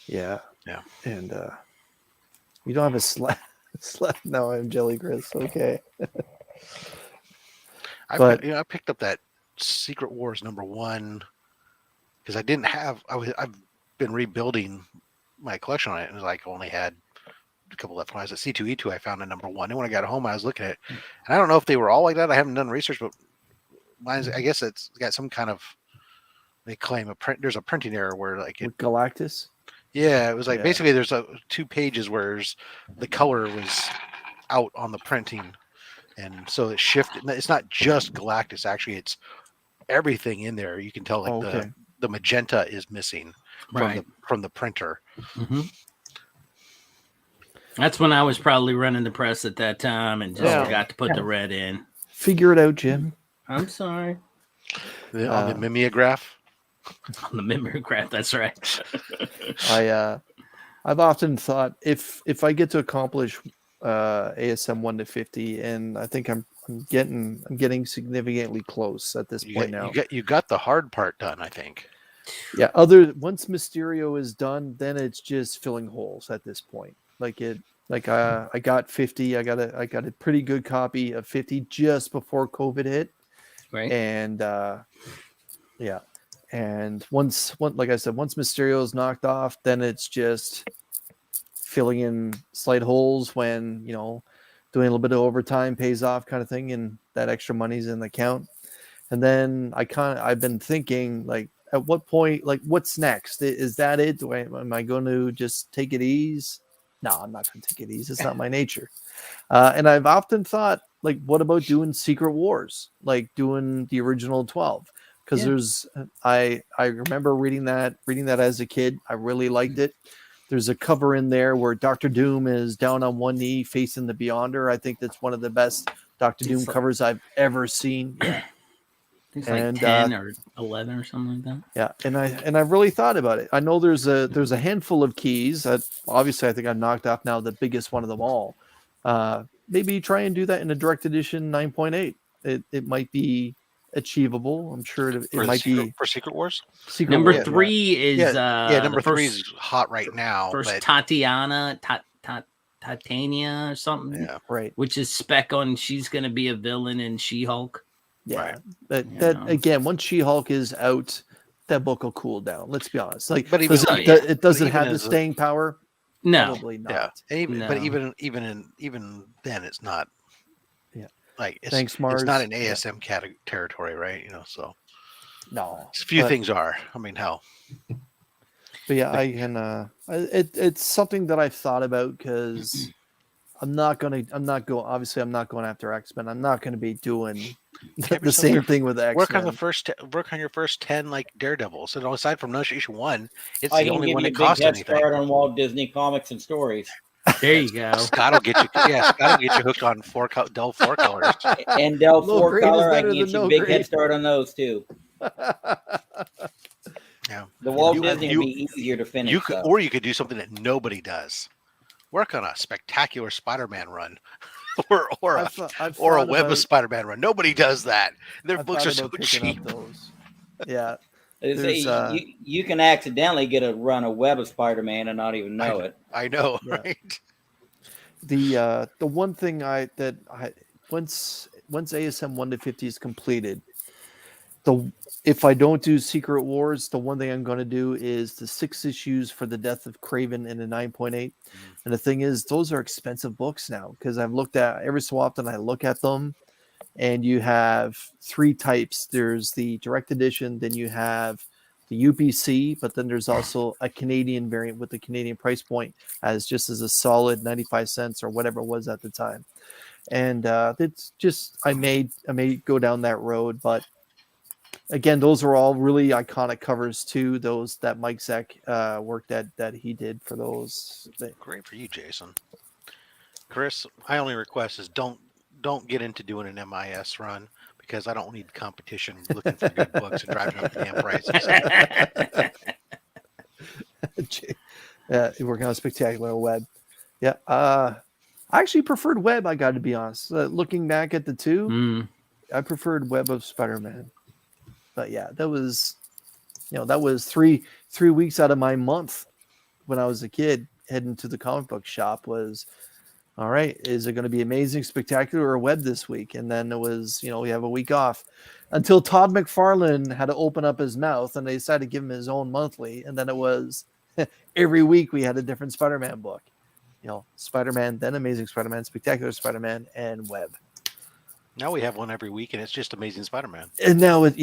Yeah. Yeah. And you don't have a slap. No, I'm Jelly Chris. Okay. I picked up that Secret Wars #1 because I didn't have. I've been rebuilding my collection on it, and like only had a couple left. When I was at C2E2, I found a #1, and when I got home, I was looking at it, and I don't know if they were all like that. I haven't done research, but mine's. I guess it's got some kind of. They claim there's a printing error where like With Galactus. Yeah, it was like basically there's 2 pages where the color was out on the printing, and so it shifted. It's not just Galactus, actually, it's everything in there. You can tell like the magenta is missing from the printer. Mm-hmm. That's when I was probably running the press at that time and just forgot to put the red in. Figure it out, Jim. I'm sorry. On the mimeograph. On the mimeograph, that's right. I've often thought if I get to accomplish ASM 1 to 50, and I think I'm getting significantly close at this point now. You got the hard part done, I think. Yeah. Once Mysterio is done, then it's just filling holes at this point. I got 50. I got a pretty good copy of 50 just before COVID hit. Right. And yeah. And once Mysterio is knocked off, then it's just filling in slight holes when, doing a little bit of overtime pays off kind of thing, and that extra money's in the account. And then I've been thinking, like, at what point, like, what's next? Is that it? Am I going to just take it easy? No, I'm not going to take it easy. It's not my nature. And I've often thought, like, what about doing Secret Wars, like doing the original 12? Because I remember reading that as a kid. I really liked it. There's a cover in there where Doctor Doom is down on one knee facing the Beyonder. I think that's one of the best Doctor Doom covers I've ever seen. Yeah. It's like 10 or 11 or something like that. Yeah, and I really thought about it. I know there's a handful of keys. Obviously, I think I've knocked off now the biggest one of them all. Maybe try and do that in a direct edition 9.8. It might be achievable. I'm sure it might be for Secret Wars. Number 3 is number 3 is hot right now. First Titania or something. Yeah, right. Which is spec on she's going to be a villain in She-Hulk. Yeah, that again, once She-Hulk is out, that book will cool down. Let's be honest. Like, but it doesn't have the staying power. No, probably not. Yeah, but even then, it's not. Yeah, like thanks, Mars. It's not an ASM territory, right? So no, a few things are. I mean, hell. But yeah, I can. It's something that I've thought about because I'm not going after X-Men. I'm not going to be doing the same thing with X-Men. Work on your first 10 like Daredevils, and aside from issue 1, it's I the only one that costs costs anything. Start on Walt Disney comics and stories. There you go. Scott will get you. Yeah, Scott will get you hooked on Dell 4 colors. And Dell 4 color, I can get you a big head start on those too. Yeah, the Walt Disney would be easier to finish. Or you could do something that nobody does. Work on a spectacular Spider-Man run. or a Web of Spider-Man run. Nobody does that. Their books are so cheap. Yeah. You can accidentally get a run of Web of Spider-Man and not even know it. I know, right? The one thing once ASM 1 to 50 is completed, if I don't do Secret Wars, the one thing I'm going to do is the 6 issues for the Death of Kraven in a 9.8. And the thing is, those are expensive books now because I've looked at every so often. I look at them, and you have 3 types. There's the direct edition, then you have the UPC, but then there's also a Canadian variant with the Canadian price point as a solid 95 cents or whatever it was at the time. And it's just I may go down that road, but again, those are all really iconic covers too. Those that Mike Zeck work that he did for those. Great for you, Jason. Chris, my only request is don't get into doing an MIS run because I don't need competition looking for good books and driving up the damn prices. Working on a spectacular Web. Yeah. I actually preferred Web. I got to be honest. Looking back at the 2, I preferred Web of Spider-Man. But yeah, that was 3 weeks out of my month when I was a kid heading to the comic book shop was, all right, is it going to be Amazing, Spectacular, or Web this week? And then it was, we have a week off until Todd McFarlane had to open up his mouth and they decided to give him his own monthly. And then it was every week we had a different Spider-Man book, Spider-Man, then Amazing Spider-Man, Spectacular Spider-Man, and Web. Now we have one every week, and it's just Amazing Spider-Man. And now and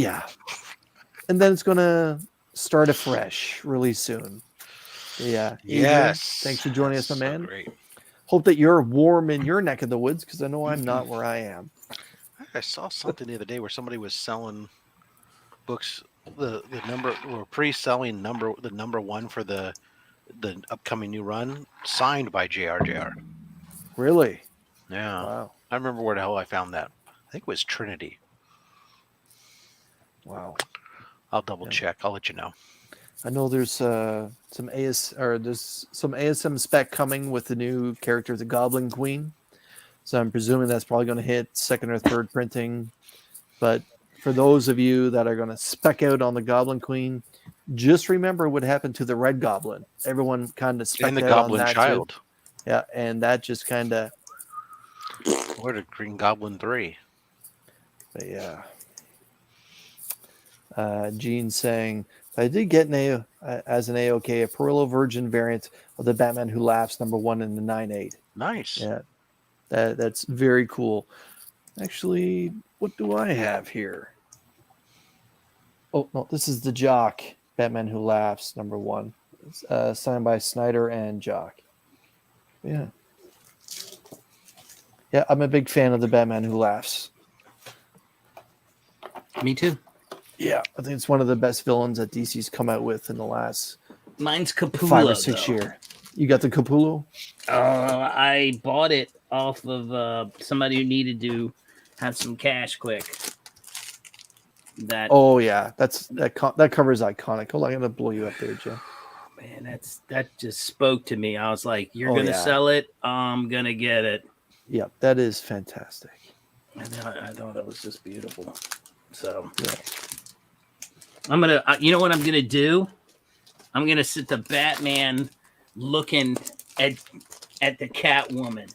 then it's going to start afresh really soon. Yeah. Yes. Thanks for joining us, my man. Great. Hope that you're warm in your neck of the woods because I know I'm not where I am. I saw something the other day where somebody was selling books. The number or pre-selling the number 1 for the upcoming new run signed by JRJR. Really? Yeah. Wow. I remember where the hell I found that. I think it was Trinity. Wow. I'll double check. I'll let you know. I know there's some ASM spec coming with the new character, the Goblin Queen. So I'm presuming that's probably going to hit 2nd or 3rd printing. But for those of you that are going to spec out on the Goblin Queen, just remember what happened to the Red Goblin. Everyone kind of spec and the out Goblin on that Child. Too. Yeah, and that just kind of. Or the Green Goblin 3. But yeah. Gene saying I did get as an AOK a Perillo Virgin variant of the Batman Who Laughs #1 in the 9.8. Nice. Yeah, that's very cool. Actually, what do I have here? Oh no, this is the Jock Batman Who Laughs #1. It's, signed by Snyder and Jock. Yeah. Yeah, I'm a big fan of the Batman Who Laughs. Me too. Yeah, I think it's one of the best villains that DC's come out with in the last Mine's Capullo. 5 or 6 years. You got the Capullo? I bought it off of somebody who needed to have some cash quick. That Oh yeah, that cover is iconic. Hold on, I'm gonna blow you up there, Jim. man, that just spoke to me. I was like, "You're Oh, gonna yeah. sell it? I'm gonna get it." Yeah, that is fantastic. And I thought it was just beautiful. So Yeah. I'm gonna, you know what I'm gonna do? I'm gonna sit the Batman looking at the Catwoman.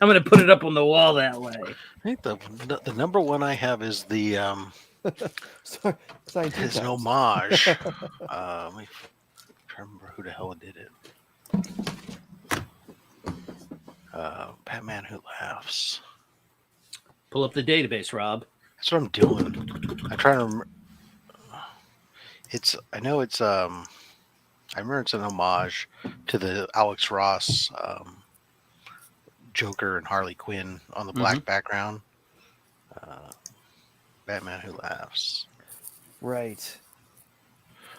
I'm gonna put it up on the wall that way. I think the number one I have is the Sorry, is an homage. Let me remember who the hell did it. Batman Who Laughs. Pull up the database, Rob. That's what I'm doing. I'm trying to remember. I know it's I remember it's an homage to the Alex Ross Joker and Harley Quinn on the black background. Batman Who Laughs. Right.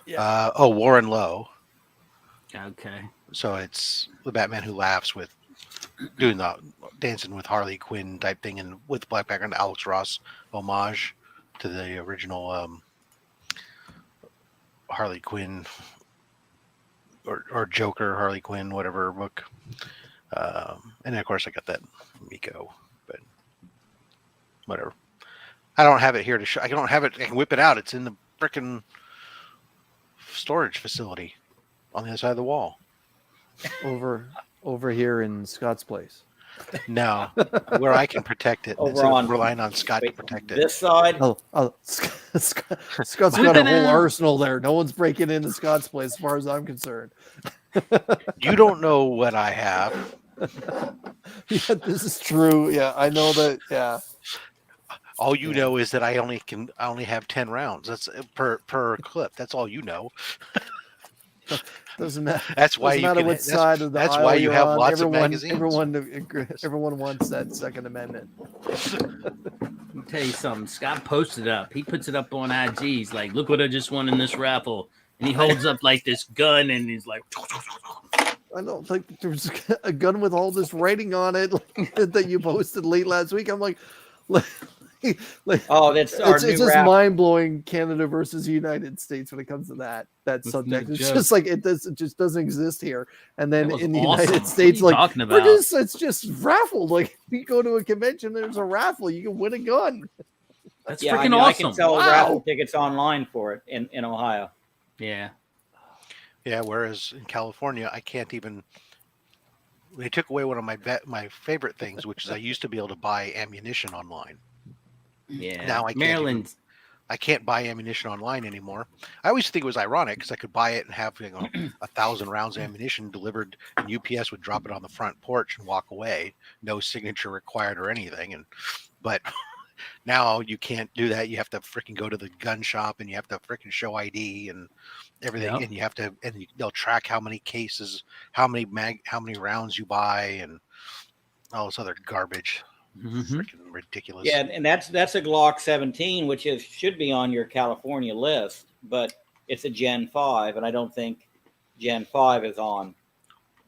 Warren Lowe. Okay. So it's the Batman Who Laughs with doing the dancing with Harley Quinn type thing, and with black background, Alex Ross homage to the original Harley Quinn or Joker Harley Quinn, whatever book. And then of course I got that Miko, but whatever. I don't have it here to show. I don't have it. I can whip it out. It's in the frickin' storage facility on the other side of the wall. Over here in Scott's place. No, where I can protect it. Over Instead of on- relying on Scott to protect it. This side, Oh, Scott's got a whole arsenal there. No one's breaking into Scott's place, as far as I'm concerned. You don't know what I have. Yeah, this is true. Yeah, I know that. Yeah. All you know is that I only have 10 rounds. That's per clip. That's all you know. Doesn't matter. That's why Doesn't you matter can. what side of the That's aisle why you you're have on. lots of magazines. Everyone wants that Second Amendment. Let me tell you something. Scott posted up. He puts it up on IG. He's like, "Look what I just won in this raffle." And he holds up like this gun, and he's like, I don't think there's a gun with all this writing on it that you posted late last week. I'm like oh, that's our it's new just rap. mind blowing. Canada versus the United States when it comes to that That's subject. no It's joke. just like it just doesn't exist here. And then That was in the awesome. United What States, are you like talking about? it's just raffled. Like you go to a convention, there's a raffle, you can win a gun. "That's Yeah, freaking I awesome!" can sell Wow. raffle tickets online for it in Ohio. Yeah. Yeah. Whereas in California, I can't even. They took away one of my favorite things, which is I used to be able to buy ammunition online. Yeah. Now I can't Maryland. I can't buy ammunition online anymore. I always think it was ironic because I could buy it and have 1,000 rounds of ammunition delivered, and UPS would drop it on the front porch and walk away, no signature required or anything. But now you can't do that. You have to freaking go to the gun shop and you have to freaking show ID and everything, Yep. and you have to, and they'll track how many cases, how many rounds you buy, and all this other garbage. Mhm. Freaking ridiculous. Yeah, and that's a Glock 17, which should be on your California list, but it's a Gen 5, and I don't think Gen 5 is on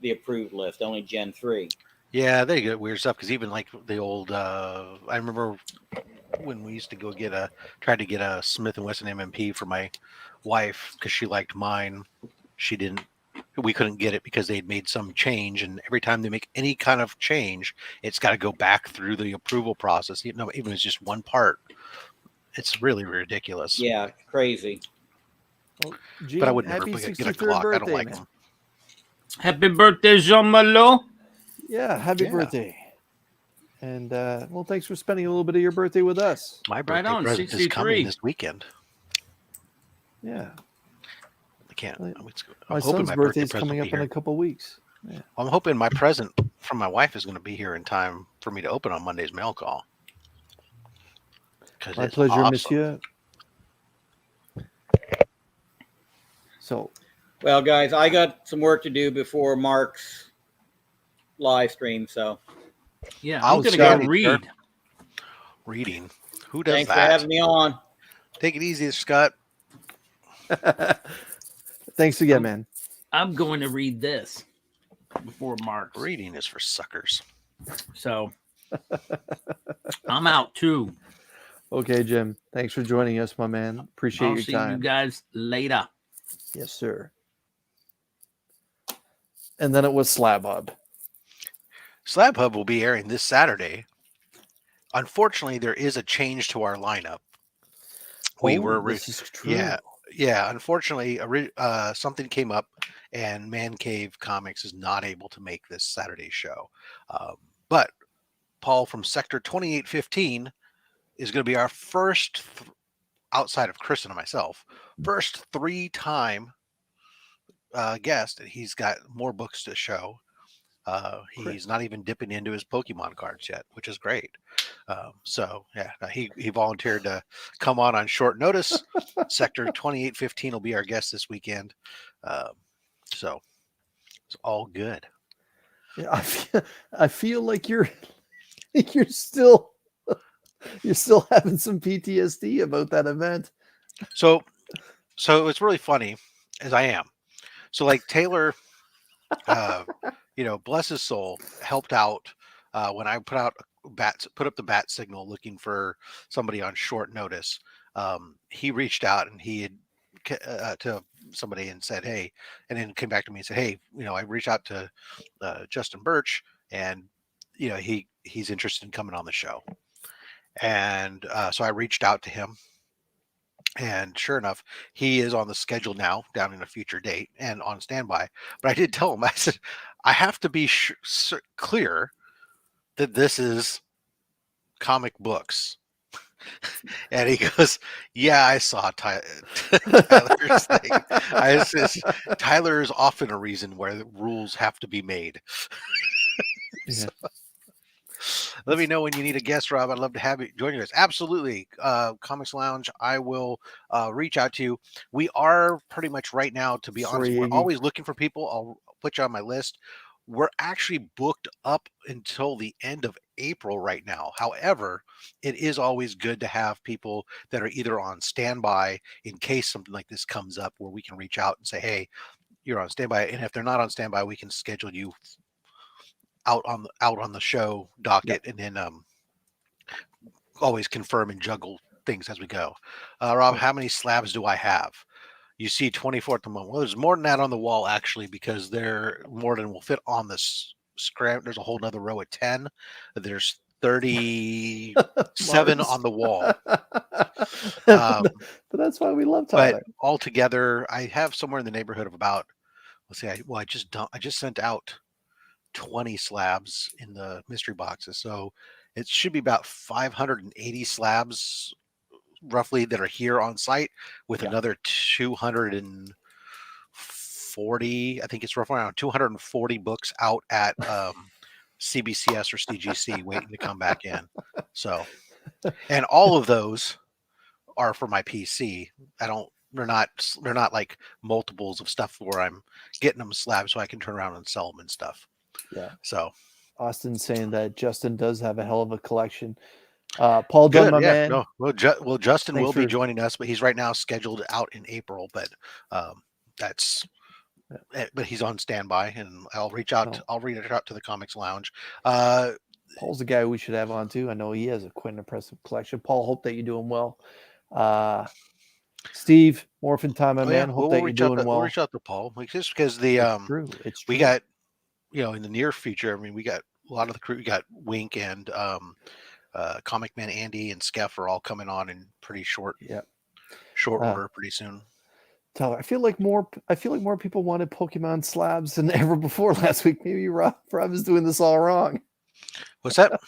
the approved list. Only Gen 3. Yeah, they get weird stuff because even like the old, I remember when we used to tried to get a Smith & Wesson MMP for my wife because she liked mine. We couldn't get it because they'd made some change, and every time they make any kind of change, it's got to go back through the approval process. Even if it's just one part, it's really ridiculous. Yeah, crazy. Gene, But I would never happy get a 63rd Glock. I don't birthday, like man. them. Happy birthday, Jean Malo. Yeah, happy Yeah. birthday. And well, thanks for spending a little bit of your birthday with us. My birthday on, present is 63. coming this weekend. Yeah. I can't. My I'm hoping son's my birthday birthday is present coming will up be in here. a couple weeks. Yeah. I'm hoping my present from my wife is going to be here in time for me to open on Monday's mail call. My It's pleasure, awesome. monsieur. So, Well, guys, I got some work to do before Mark's live stream. So Yeah, I'm gonna go Outstanding, read. sir. Reading. Who does thanks for that? having me on. Take it easy, Scott. thanks again, man. I'm going to read this before Mark's. Reading is for suckers. So I'm out too. Okay, Jim. Thanks for joining us, my man. Appreciate I'll your see time. you guys later. Yes, sir. And then it was Slab Hub. Slab Hub will be airing this Saturday. Unfortunately, there is a change to our lineup. This is true. Yeah. Unfortunately, something came up, and Man Cave Comics is not able to make this Saturday show. But Paul from Sector 2815 is going to be our first, outside of Chris and myself, first 3-time guest. And he's got more books to show. He's not even dipping into his Pokemon cards yet, which is great. He volunteered to come on short notice. Sector 2815 will be our guest this weekend. So it's all good. Yeah, I feel like you're still having some PTSD about that event. So it's really funny, as I am. So like Taylor, bless his soul, helped out when I put up the bat signal looking for somebody on short notice. He reached out and he had to somebody and said, hey, and then came back to me and said, hey, I reached out to Justin Birch, and he's interested in coming on the show. And so I reached out to him, and sure enough, he is on the schedule now, down in a future date and on standby. But I did tell him, I said, I have to be clear that this is comic books. And he goes, yeah, I saw Tyler's thing. I says, Tyler is often a reason where the rules have to be made. Yeah. Let me know when you need a guest, Rob. I'd love to have you join us. Absolutely. Comics Lounge, I will reach out to you. We are pretty much right now, to be honest, we're always looking for people. I'll put you on my list. We're actually booked up until the end of April right now. However, it is always good to have people that are either on standby in case something like this comes up, where we can reach out and say, hey, you're on standby. And if they're not on standby, we can schedule you out on the show docket. Yep. And then always confirm and juggle things as we go. Rob, how many slabs do I have? You see 24 at the moment. Well, there's more than that on the wall, actually, because there more than will fit on this scrap. There's a whole nother row of 10. There's 37 on the wall. But that's why we love Tyler. But altogether, I have somewhere in the neighborhood of about, I just sent out 20 slabs in the mystery boxes. So it should be about 580 slabs roughly that are here on site, with another 240, I think it's roughly around 240 books out at CBCS or CGC waiting to come back in. So, and all of those are for my PC. They're not like multiples of stuff where I'm getting them slabs so I can turn around and sell them and stuff. Yeah. So Austin's saying that Justin does have a hell of a collection. Paul Dunn, my man. No, well, Justin will be joining us, but he's right now scheduled out in April. But but he's on standby, and I'll reach out. I'll reach out to the Comics Lounge. Paul's the guy we should have on too. I know he has a quite an impressive collection. Paul, hope that you're doing well. Steve, Morphin Time, my man. Hope that you're doing well. We'll reach out to Paul, just because it's true. We got, in the near future. I mean, we got a lot of the crew. We got Wink and Comic Man Andy and Skeff are all coming on in pretty short order pretty soon. Tyler, I feel like more people wanted Pokemon slabs than ever before last week. Maybe Rob is doing this all wrong. What's that?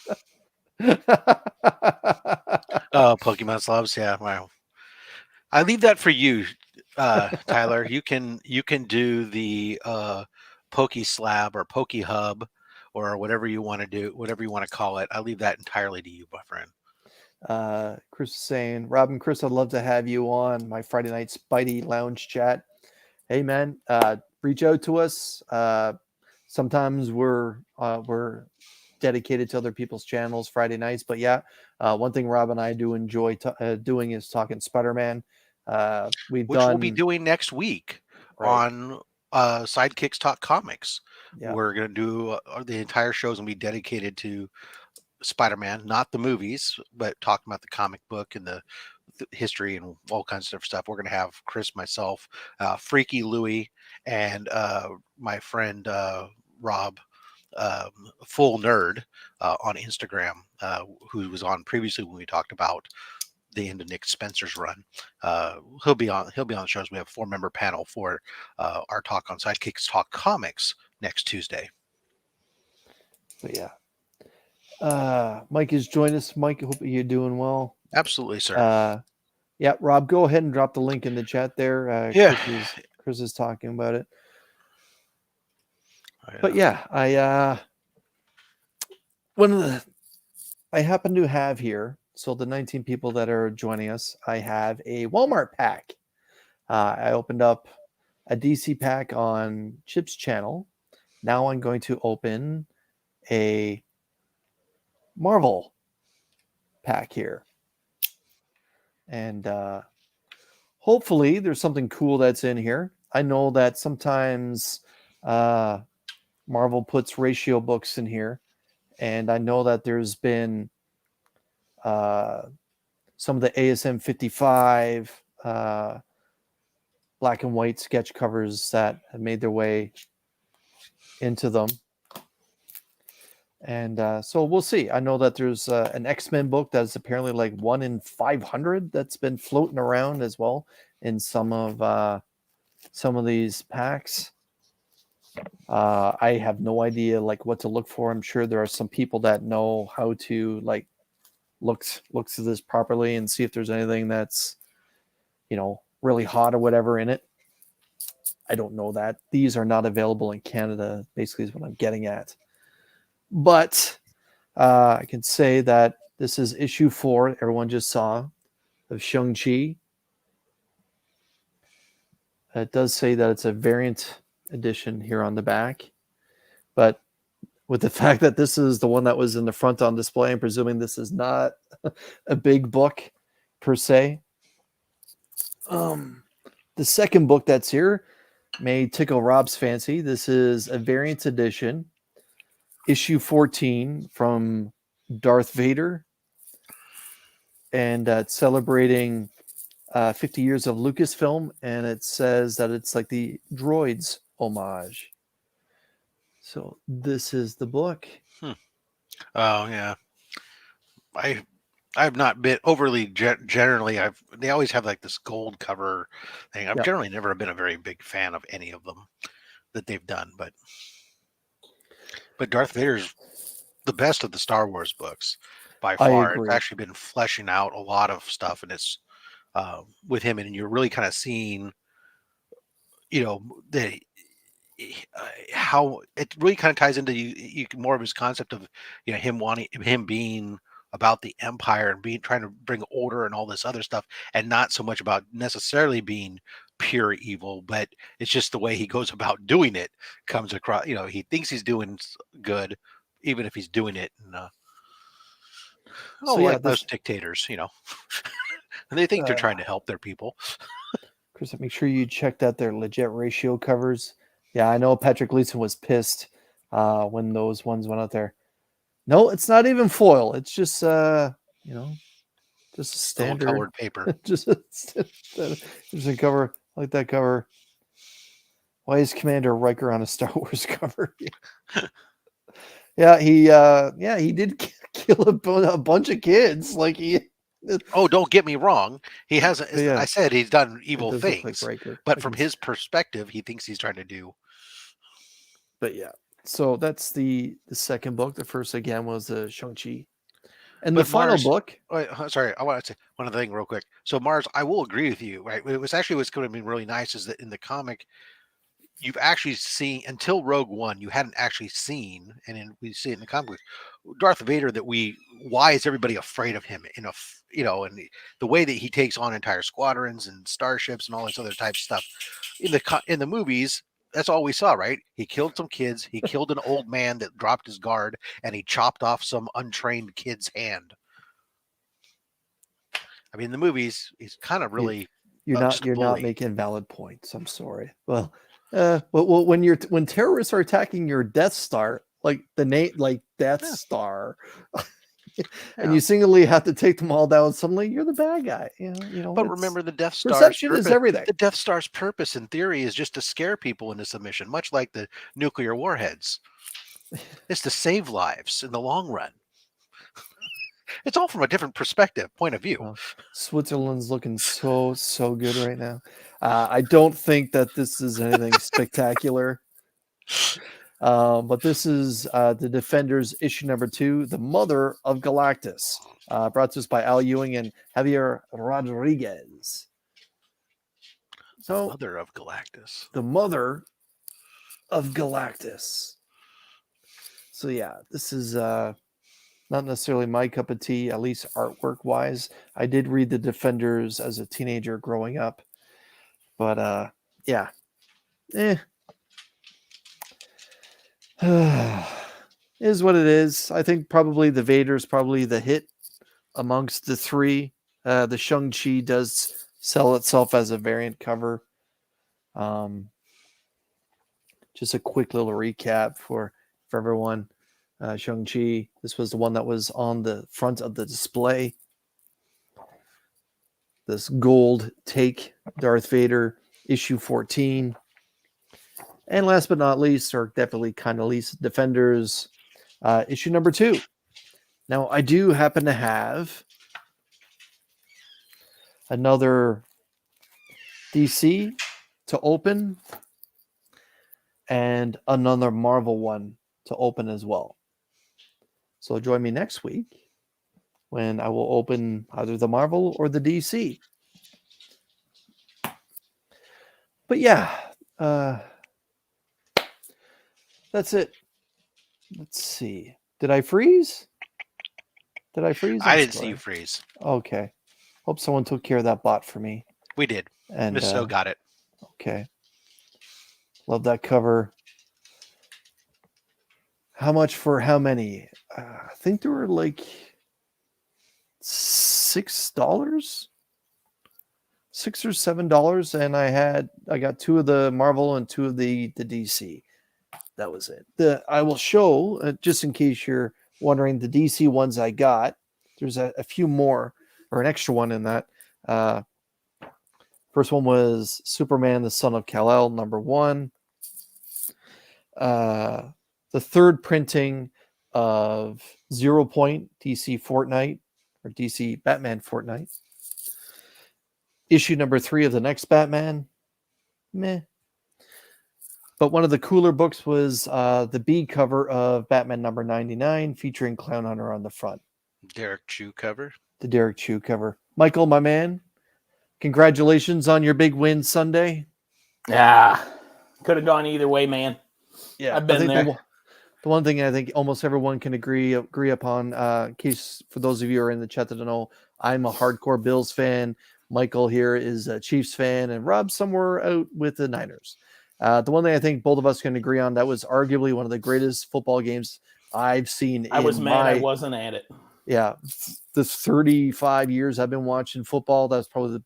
Pokemon slobs. Yeah, wow. I leave that for you, Tyler. You can do the Poke Slab or Poke Hub or whatever you want to do, whatever you want to call it. I leave that entirely to you, my friend. Chris is saying, Robin, Chris, I'd love to have you on my Friday night Spidey Lounge chat. Hey, man, reach out to us. Sometimes we're dedicated to other people's channels Friday nights, but yeah, one thing Rob and I do enjoy doing is talking Spider-Man. We've Which we'll be done doing next week right. on Sidekicks Talk Comics. Yeah. We're going to do the entire show's going to be dedicated to Spider-Man, not the movies, but talking about the comic book and the history and all kinds of different stuff. We're going to have Chris, myself, Freaky Louie, and my friend Rob, Full Nerd on Instagram, who was on previously when we talked about the end of Nick Spencer's run. He'll be on the shows. We have a 4-member panel for our talk on Sidekicks Talk Comics next Tuesday. But yeah. Mike has joined us. Mike, I hope you're doing well. Absolutely, sir. Yeah, Rob, go ahead and drop the link in the chat there. Yeah. Chris is talking about it. But yeah, I happen to have here, so the 19 people that are joining us, I have a Walmart pack. I opened up a DC pack on Chip's channel. Now I'm going to open a Marvel pack here. And hopefully there's something cool that's in here. I know that sometimes Marvel puts ratio books in here. And I know that there's been some of the ASM 55 black and white sketch covers that have made their way into them. And so we'll see. I know that there's an X-Men book that's apparently like 1 in 500 that's been floating around as well in some of these packs. I have no idea like what to look for. I'm sure there are some people that know how to like look through this properly and see if there's anything that's, really hot or whatever in it. I don't know that. These are not available in Canada, basically is what I'm getting at. But I can say that this is issue 4, everyone just saw, of Shang-Chi. It does say that it's a variant edition here on the back. But with the fact that this is the one that was in the front on display, I'm presuming this is not a big book per se. The second book that's here may tickle Rob's fancy. This is a variant edition, issue 14 from Darth Vader. And it's celebrating 50 years of Lucasfilm. And it says that it's like the Droids homage. So this is the book. Oh yeah, I've not been overly generally. They always have like this gold cover thing. I've generally never been a very big fan of any of them that they've done, but Darth Vader's the best of the Star Wars books by far. It's actually been fleshing out a lot of stuff, and it's with him, and you're really kind of seeing, how it really kind of ties into you more of his concept of him being about the Empire and trying to bring order and all this other stuff, and not so much about necessarily being pure evil, but it's just the way he goes about doing it comes across. He thinks he's doing good, even if he's doing it. And, most dictators, and they think they're trying to help their people. Chris, make sure you check that they're legit ratio covers. Yeah, I know Patrick Gleason was pissed when those ones went out there. No, it's not even foil. It's just just a standard colored paper. just a cover like that cover. Why is Commander Riker on a Star Wars cover? Yeah, he did kill a bunch of kids. Like he. Oh, don't get me wrong. He hasn't. Yeah. I said he's done evil things, but from his perspective, he thinks he's trying to do. But yeah, so that's the second book. The first again was the Shang-Chi. And the But final Mars- book, Wait, sorry, I want to say one other thing real quick. So Mars, I will agree with you. Right, it was actually what's going to be really nice is that in the comic, you've actually seen until Rogue One, you hadn't actually seen, and we see it in the comic books, Darth Vader. Why is everybody afraid of him? And the way that he takes on entire squadrons and starships and all this other type of stuff in the movies. That's all we saw, right? He killed some kids. He killed an old man that dropped his guard, and he chopped off some untrained kid's hand. I mean, in the movies, he's kind of really you're just a not bully. making valid points. I'm sorry. Well, when terrorists are attacking your Death Star, like the name, like Death Star, and you singly have to take them all down, suddenly you're the bad guy. But remember, the Death Star's perception is purpose, everything. the Death Star's purpose, in theory, is just to scare people into submission, much like the nuclear warheads. It's to save lives in the long run. It's all from a different point of view. Well, Switzerland's looking so good right now. I don't think that this is anything spectacular. But this is the Defenders issue number 2, The Mother of Galactus, brought to us by Al Ewing and Javier Rodriguez. So, Mother of Galactus. The Mother of Galactus. So yeah, this is not necessarily my cup of tea, at least artwork wise. I did read the Defenders as a teenager growing up, but yeah, is what it is. I think probably the Vader's probably the hit amongst the three. The Shang-Chi does sell itself as a variant cover. Just a quick little recap for everyone. Shang-Chi, this was the one that was on the front of the display. This gold take, Darth Vader, issue 14. And last but not least, or definitely kind of least, Defenders, issue number 2. Now, I do happen to have another DC to open and another Marvel one to open as well. So join me next week when I will open either the Marvel or the DC. But yeah, that's it. Let's see. Did I freeze? I didn't see you freeze. Okay. Hope someone took care of that bot for me. We did. And Miss So got it. Okay. Love that cover. How much for how many? I think there were like $6, $6 or $7, and I got 2 of the Marvel and 2 of the DC. That was it. I will show just in case you're wondering the DC ones I got. There's a few more or an extra one in that. First one was Superman, the Son of Kal-El, number 1. The third printing of 0 Point DC Fortnite or DC Batman Fortnite. Issue number 3 of the next Batman. Meh. But one of the cooler books was the B cover of Batman number 99 featuring Clown Hunter on the front. Derek Chew cover. The Derek Chew cover. Michael, my man, congratulations on your big win Sunday. Yeah. Could have gone either way, man. Yeah, I've been there. The one thing I think almost everyone can agree upon, in case for those of you who are in the chat that don't know, I'm a hardcore Bills fan. Michael here is a Chiefs fan, and Rob's somewhere out with the Niners. The one thing I think both of us can agree on, that was arguably one of the greatest football games I've seen. I was mad I wasn't at it. Yeah, the 35 years I've been watching football, that was probably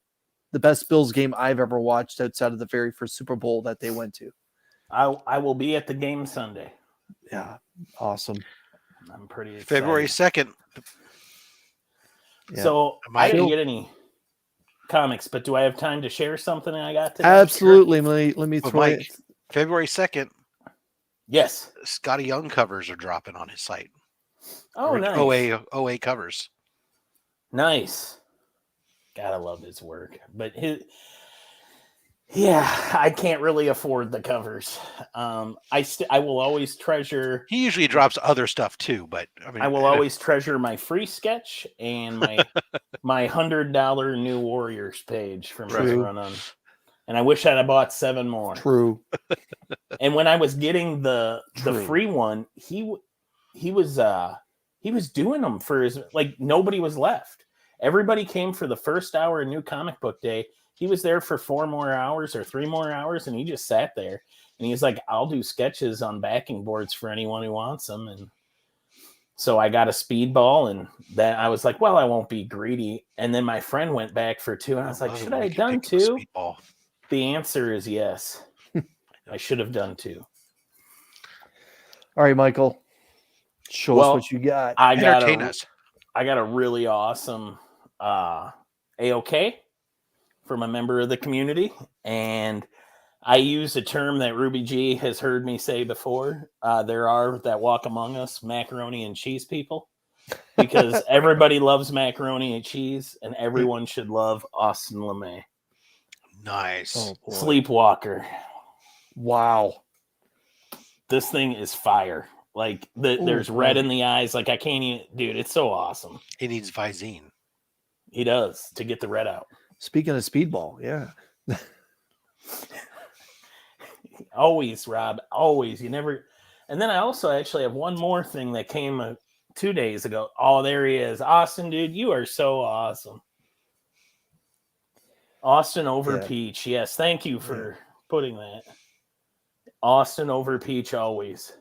the best Bills game I've ever watched outside of the very first Super Bowl that they went to. I will be at the game Sunday. Yeah, awesome. I'm pretty excited. February 2nd. Yeah. So I didn't get any comics, but do I have time to share something I got today? Absolutely. Let me But throw Mike, it. February 2nd, Yes. Scotty Young covers are dropping on his site. Oh, nice. OA covers. Nice. Gotta love his work. But Yeah, I can't really afford the covers. I will always treasure. He usually drops other stuff too, but I mean, I will always treasure my free sketch and my $100 New Warriors page from his True. run on. And I wish I'd have bought 7 more. True. And when I was getting the True. free one, he was doing them for his, like, nobody was left. Everybody came for the first hour of New Comic Book Day. He was there for 4 more hours or 3 more hours, and he just sat there. And he's like, I'll do sketches on backing boards for anyone who wants them. And so I got a speedball, and then I was like, well, I won't be greedy. And then my friend went back for 2, and I was like, should I have done 2? The answer is yes. I should have done 2. All right, Michael. Show us what you got. I got a really awesome AOK from a member of the community, and I use a term that Ruby G has heard me say before. There are that walk among us macaroni and cheese people, because everybody loves macaroni and cheese, and everyone should love Austin LeMay. Nice. Oh, Sleepwalker. Wow. This thing is fire. Like, there's red in the eyes. Like, I can't even, dude, it's so awesome. He needs Visine. He does, to get the red out. Speaking of speedball, yeah. Always, Rob. Always. You never. And then I also actually have one more thing that came 2 days ago. Oh, there he is. Austin, dude, you are so awesome. Austin over Peach. Yes, thank you for putting that. Austin over Peach always.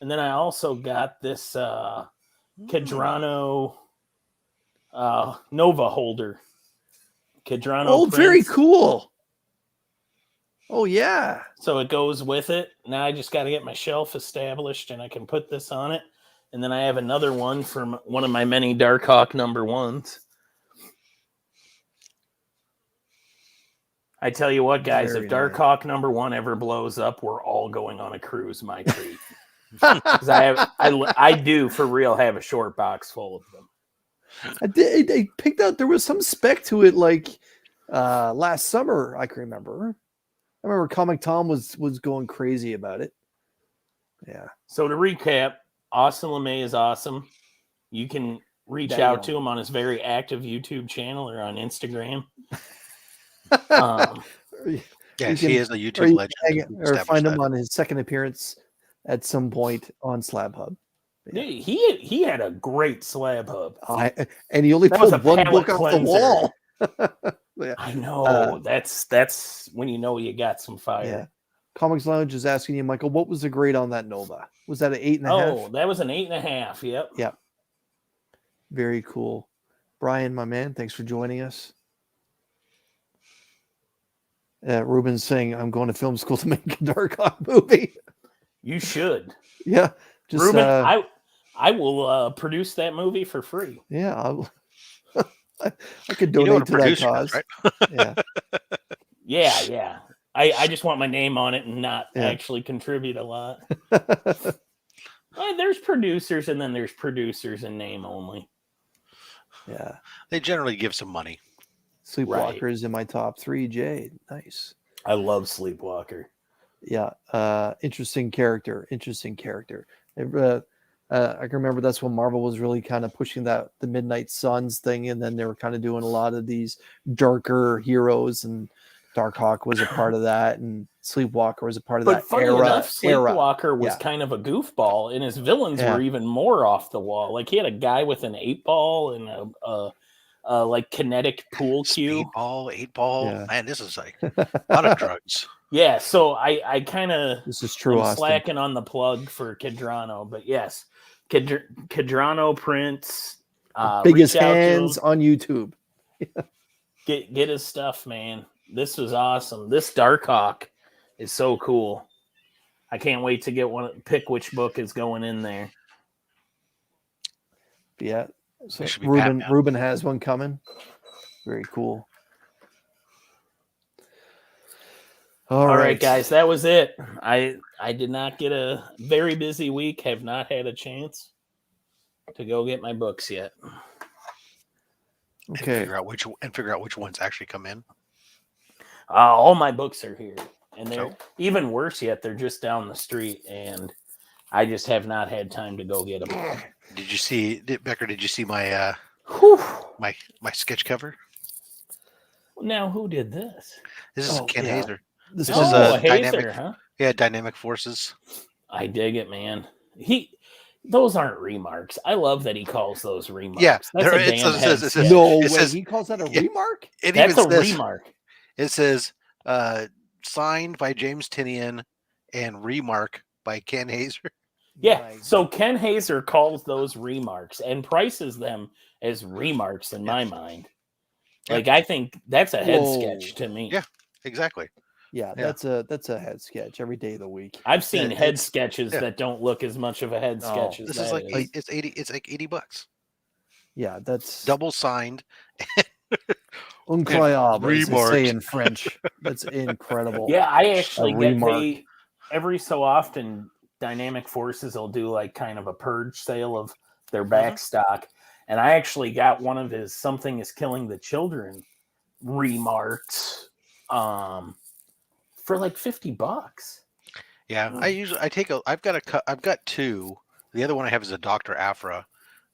And then I also got this Kedrano Nova holder. Kedrano. Oh, Prince. very cool. Oh, yeah. So it goes with it. Now I just got to get my shelf established, and I can put this on it. And then I have another one from one of my many Darkhawk #1s. I tell you what, guys, if Darkhawk #1 ever blows up, we're all going on a cruise, my treat. Because I do for real have a short box full of them. I picked out, there was some spec to it like last summer, I can remember. I remember Comic Tom was going crazy about it. Yeah. So to recap, Austin LeMay is awesome. You can reach out to him on his very active YouTube channel or on Instagram. Yes, he is a YouTube legend. Or find him on his second appearance at some point on Slab Hub. Yeah. He had a great Slab Hub. And he only pulled one book off the wall. Yeah. I know. That's when you know you got some fire. Yeah. Comics Lounge is asking you, Michael, what was the grade on that Nova? Was that an 8.5? Oh, that was an 8.5. Yep. Yep. Very cool. Brian, my man, thanks for joining us. Ruben's saying, I'm going to film school to make a Darkhawk movie. You should. Yeah. Just, Ruben, I will produce that movie for free. Yeah. I could donate to that cause. Right? Yeah. Yeah. I just want my name on it and not actually contribute a lot. There's producers, and then there's producers in name only. Yeah. They generally give some money. Sleepwalker is in my top 3, Jay. Nice. I love Sleepwalker. Yeah. Interesting character. I can remember that's when Marvel was really kind of pushing the Midnight Suns thing, and then they were kind of doing a lot of these darker heroes, and Darkhawk was a part of that, and Sleepwalker was a part of that funny era. Enough, Sleepwalker was kind of a goofball, and his villains were even more off the wall. Like, he had a guy with an 8-ball and a like kinetic pool cue. 8-ball. Yeah. Man, this is like a lot of drugs. Yeah, so I kind of this is true. I'm slacking on the plug for Kedrano, but yes, Kedrano Prince. Biggest hands on YouTube. Get his stuff, man. This was awesome. This Darkhawk is so cool. I can't wait to get one. Pick which book is going in there. Yeah. So Ruben has one coming. Very cool. All right, guys, that was it. I did not get a very busy week. Have not had a chance to go get my books yet. Okay. And figure out which ones actually come in. All my books are here, and they're So? even worse yet. They're just down the street, and I just have not had time to go get them. Did you see, Becker? Did you see my Whew. my sketch cover? Now, who did this? This is Oh, Ken yeah. Hazer. This This one- is Oh, a a Hazer, dynamic. huh? Yeah, Dynamic Forces. I dig it, man. Those aren't remarks. I love that he calls those remarks. Yeah, That's there- a it damn says- head it says- sketch. No way. It says- He calls that a yeah. remark? It That's even a says, remark. It says signed by James Tinian and remark by Ken Hazer. Yeah. My- So Ken Hazer calls those remarks and prices them as remarks in my mind. Yeah. Like I think that's a head Whoa. sketch to me. Yeah. Exactly. yeah, Yeah. that's a head sketch every day of the week. I've seen Yeah, head it's- sketch yeah. that don't look as much of a head No, sketch as This that is like is. it's 80. It's like $80. Yeah, that's Double signed. incroyable, as they say Remarked. in French. That's incredible. Yeah, I actually get remark. paid every so often. Dynamic Forces will do like kind of a purge sale of their back stock, and I actually got one of his "Something Is Killing the Children" remarks for like $50. Yeah, I've got two. The other one I have is a Dr. Afra.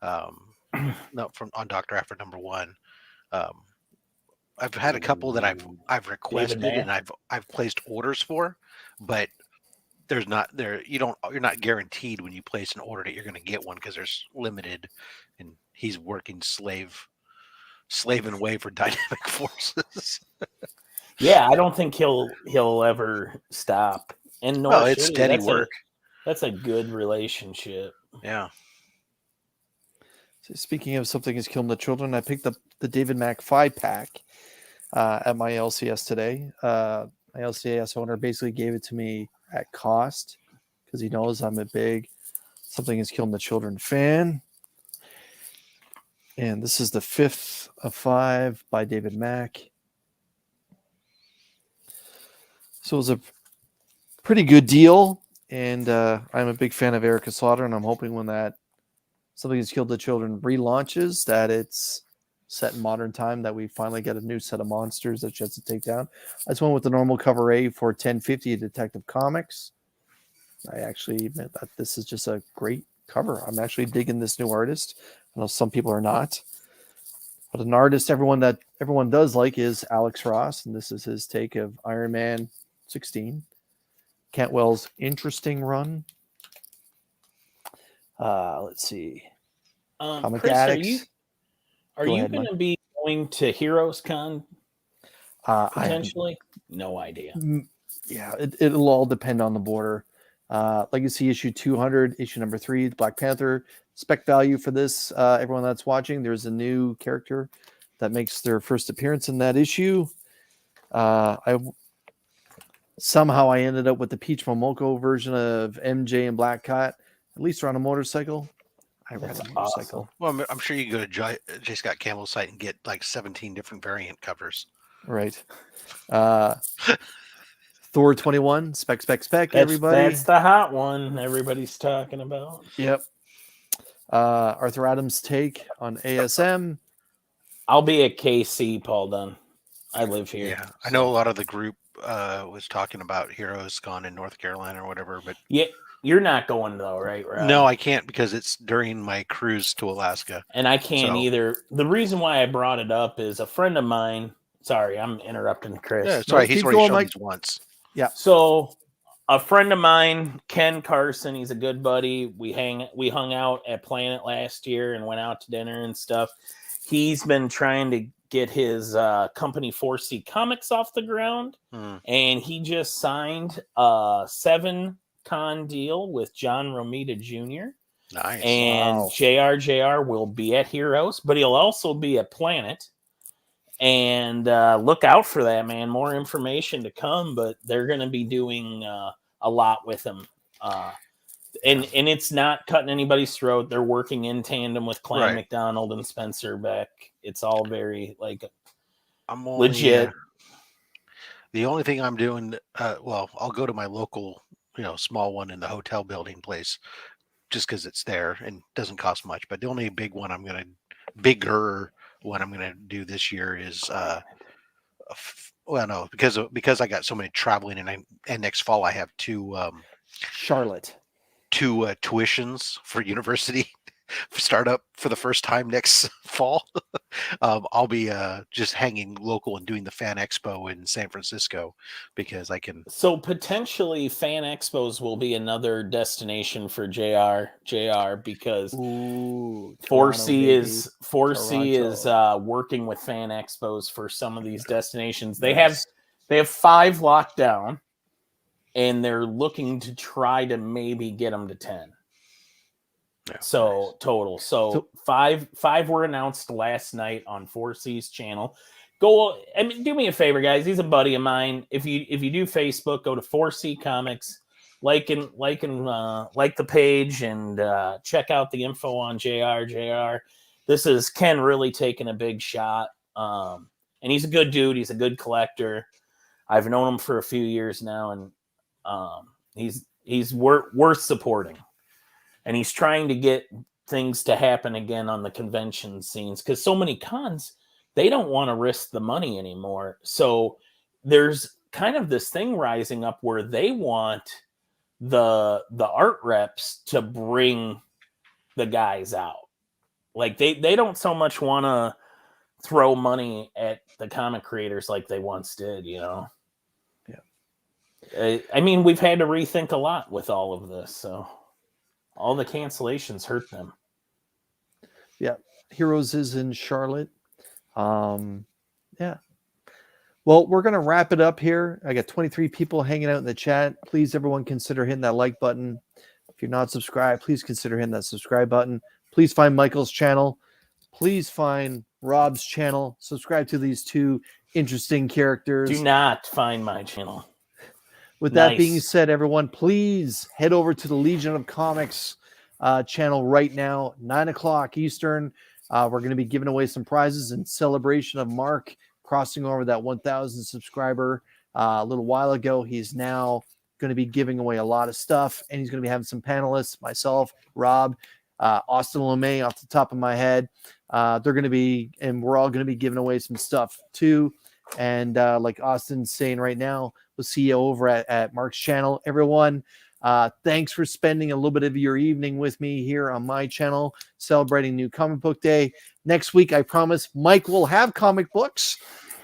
No, on Dr. Afra #1. I've had a couple that I've requested Mack? and I've placed orders for, but you're not guaranteed when you place an order that you're going to get one because there's limited, and he's working slaving away for Dynamic Forces. Yeah, I don't think he'll ever stop. And nor Well, it's should he. steady That's work. That's a good relationship. Yeah. So speaking of Something Is Killing the Children, I picked up the David Mack 5-pack at my LCS today. My LCS owner basically gave it to me at cost because he knows I'm a big Something Is Killing the Children fan. And this is the 5th of 5 by David Mack. So it was a pretty good deal. And I'm a big fan of Erica Slaughter, and I'm hoping when that Something Has Killed the Children relaunches that it's set in modern time, that we finally get a new set of monsters that she has to take down. I just went with the normal cover A for 1050 Detective Comics. I actually admit that this is just a great cover. I'm actually digging this new artist. I know some people are not, but an artist everyone does like is Alex Ross, and this is his take of Iron Man 16. Cantwell's interesting run. Let's see. Comic Chris, Addicts. are Go you ahead, going Mike. to be going to Heroes Con potentially? No idea. Yeah, it'll all depend on the border. Legacy issue 200, issue number 3, Black Panther. Spec value for this, everyone that's watching, there's a new character that makes their first appearance in that issue. Somehow I ended up with the Peach Momoko version of MJ and Black Cat. At least they're on a motorcycle. I ride That's a motorcycle. Well, I'm sure you can go to J. Scott Campbell's site and get like 17 different variant covers. Right. Thor 21, spec, everybody. That's the hot one everybody's talking about. Yep. Arthur Adams' take on ASM. I'll be at KC, Paul Dunn. I live here. Yeah, I know a lot of the group was talking about Heroes Con in North Carolina or whatever, but Yeah, you're not going though, right, Rob? no, I can't because it's during my cruise to Alaska. And I can't So- either. The reason why I brought it up is a friend of mine. Sorry, I'm interrupting Chris. Yeah, sorry, he's keep already going, shown Mike. these once. So a friend of mine, Ken Carson, he's a good buddy. We hung out at Planet last year and went out to dinner and stuff. He's been trying to get his company 4C Comics off the ground, and he just signed a 7-con deal with John Romita Jr. Nice. And Wow. JR will be at Heroes, but he'll also be at Planet. And look out for that, man. More information to come, but they're going to be doing a lot with him. And it's not cutting anybody's throat. They're working in tandem with Clan Right. McDonald and Spencer Beck. It's all very I'm only, legit. The only thing I'm doing, I'll go to my local, small one in the hotel building place, just because it's there and doesn't cost much. But the only bigger one I'm gonna do this year is Well, no, because I got so many traveling, and next fall I have Charlotte. two tuitions for university startup for the first time next fall. I'll be just hanging local and doing the fan expo in San Francisco because I can. So potentially Fan Expos will be another destination for JR because Ooh, 4C Toronto, is 4C is working with Fan Expos for some of these destinations. They have 5 locked down, and they're looking to try to maybe get them to 10. Yeah, So nice. total. So five were announced last night on 4C's channel. Go, I mean, do me a favor, guys. He's a buddy of mine. If you do Facebook, go to 4C Comics, like the page, and check out the info on JR. This is Ken really taking a big shot. And he's a good dude. He's a good collector. I've known him for a few years now, and he's worth supporting. And he's trying to get things to happen again on the convention scenes because so many cons, they don't want to risk the money anymore. So there's kind of this thing rising up where they want the art reps to bring the guys out. Like they don't so much want to throw money at the comic creators like they once did, you know? Yeah. I mean, we've had to rethink a lot with all of this, so all the cancellations hurt them. Yeah. Heroes is in Charlotte. Yeah. Well, we're going to wrap it up here. I got 23 people hanging out in the chat. Please, everyone, consider hitting that like button. If you're not subscribed, please consider hitting that subscribe button. Please find Michael's channel. Please find Rob's channel. Subscribe to these two interesting characters. Do not find my channel. With that being said, everyone, please head over to the Legion of Comics channel right now, 9:00 Eastern. We're going to be giving away some prizes in celebration of Mark crossing over that 1,000 subscriber a little while ago. He's now going to be giving away a lot of stuff, and he's going to be having some panelists, myself, Rob, Austin LeMay off the top of my head. They're going to be, and we're all going to be giving away some stuff too. And like Austin's saying right now, we'll see you over at Mark's channel. Everyone, thanks for spending a little bit of your evening with me here on my channel, celebrating New Comic Book Day. Next week, I promise, Mike will have comic books,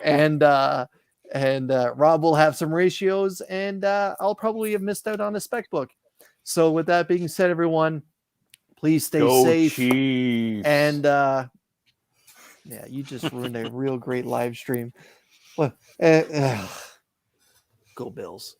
and Rob will have some ratios, and I'll probably have missed out on a spec book. So with that being said, everyone, please stay safe. Chiefs. And yeah, you just ruined a real great live stream. Well, go Bills.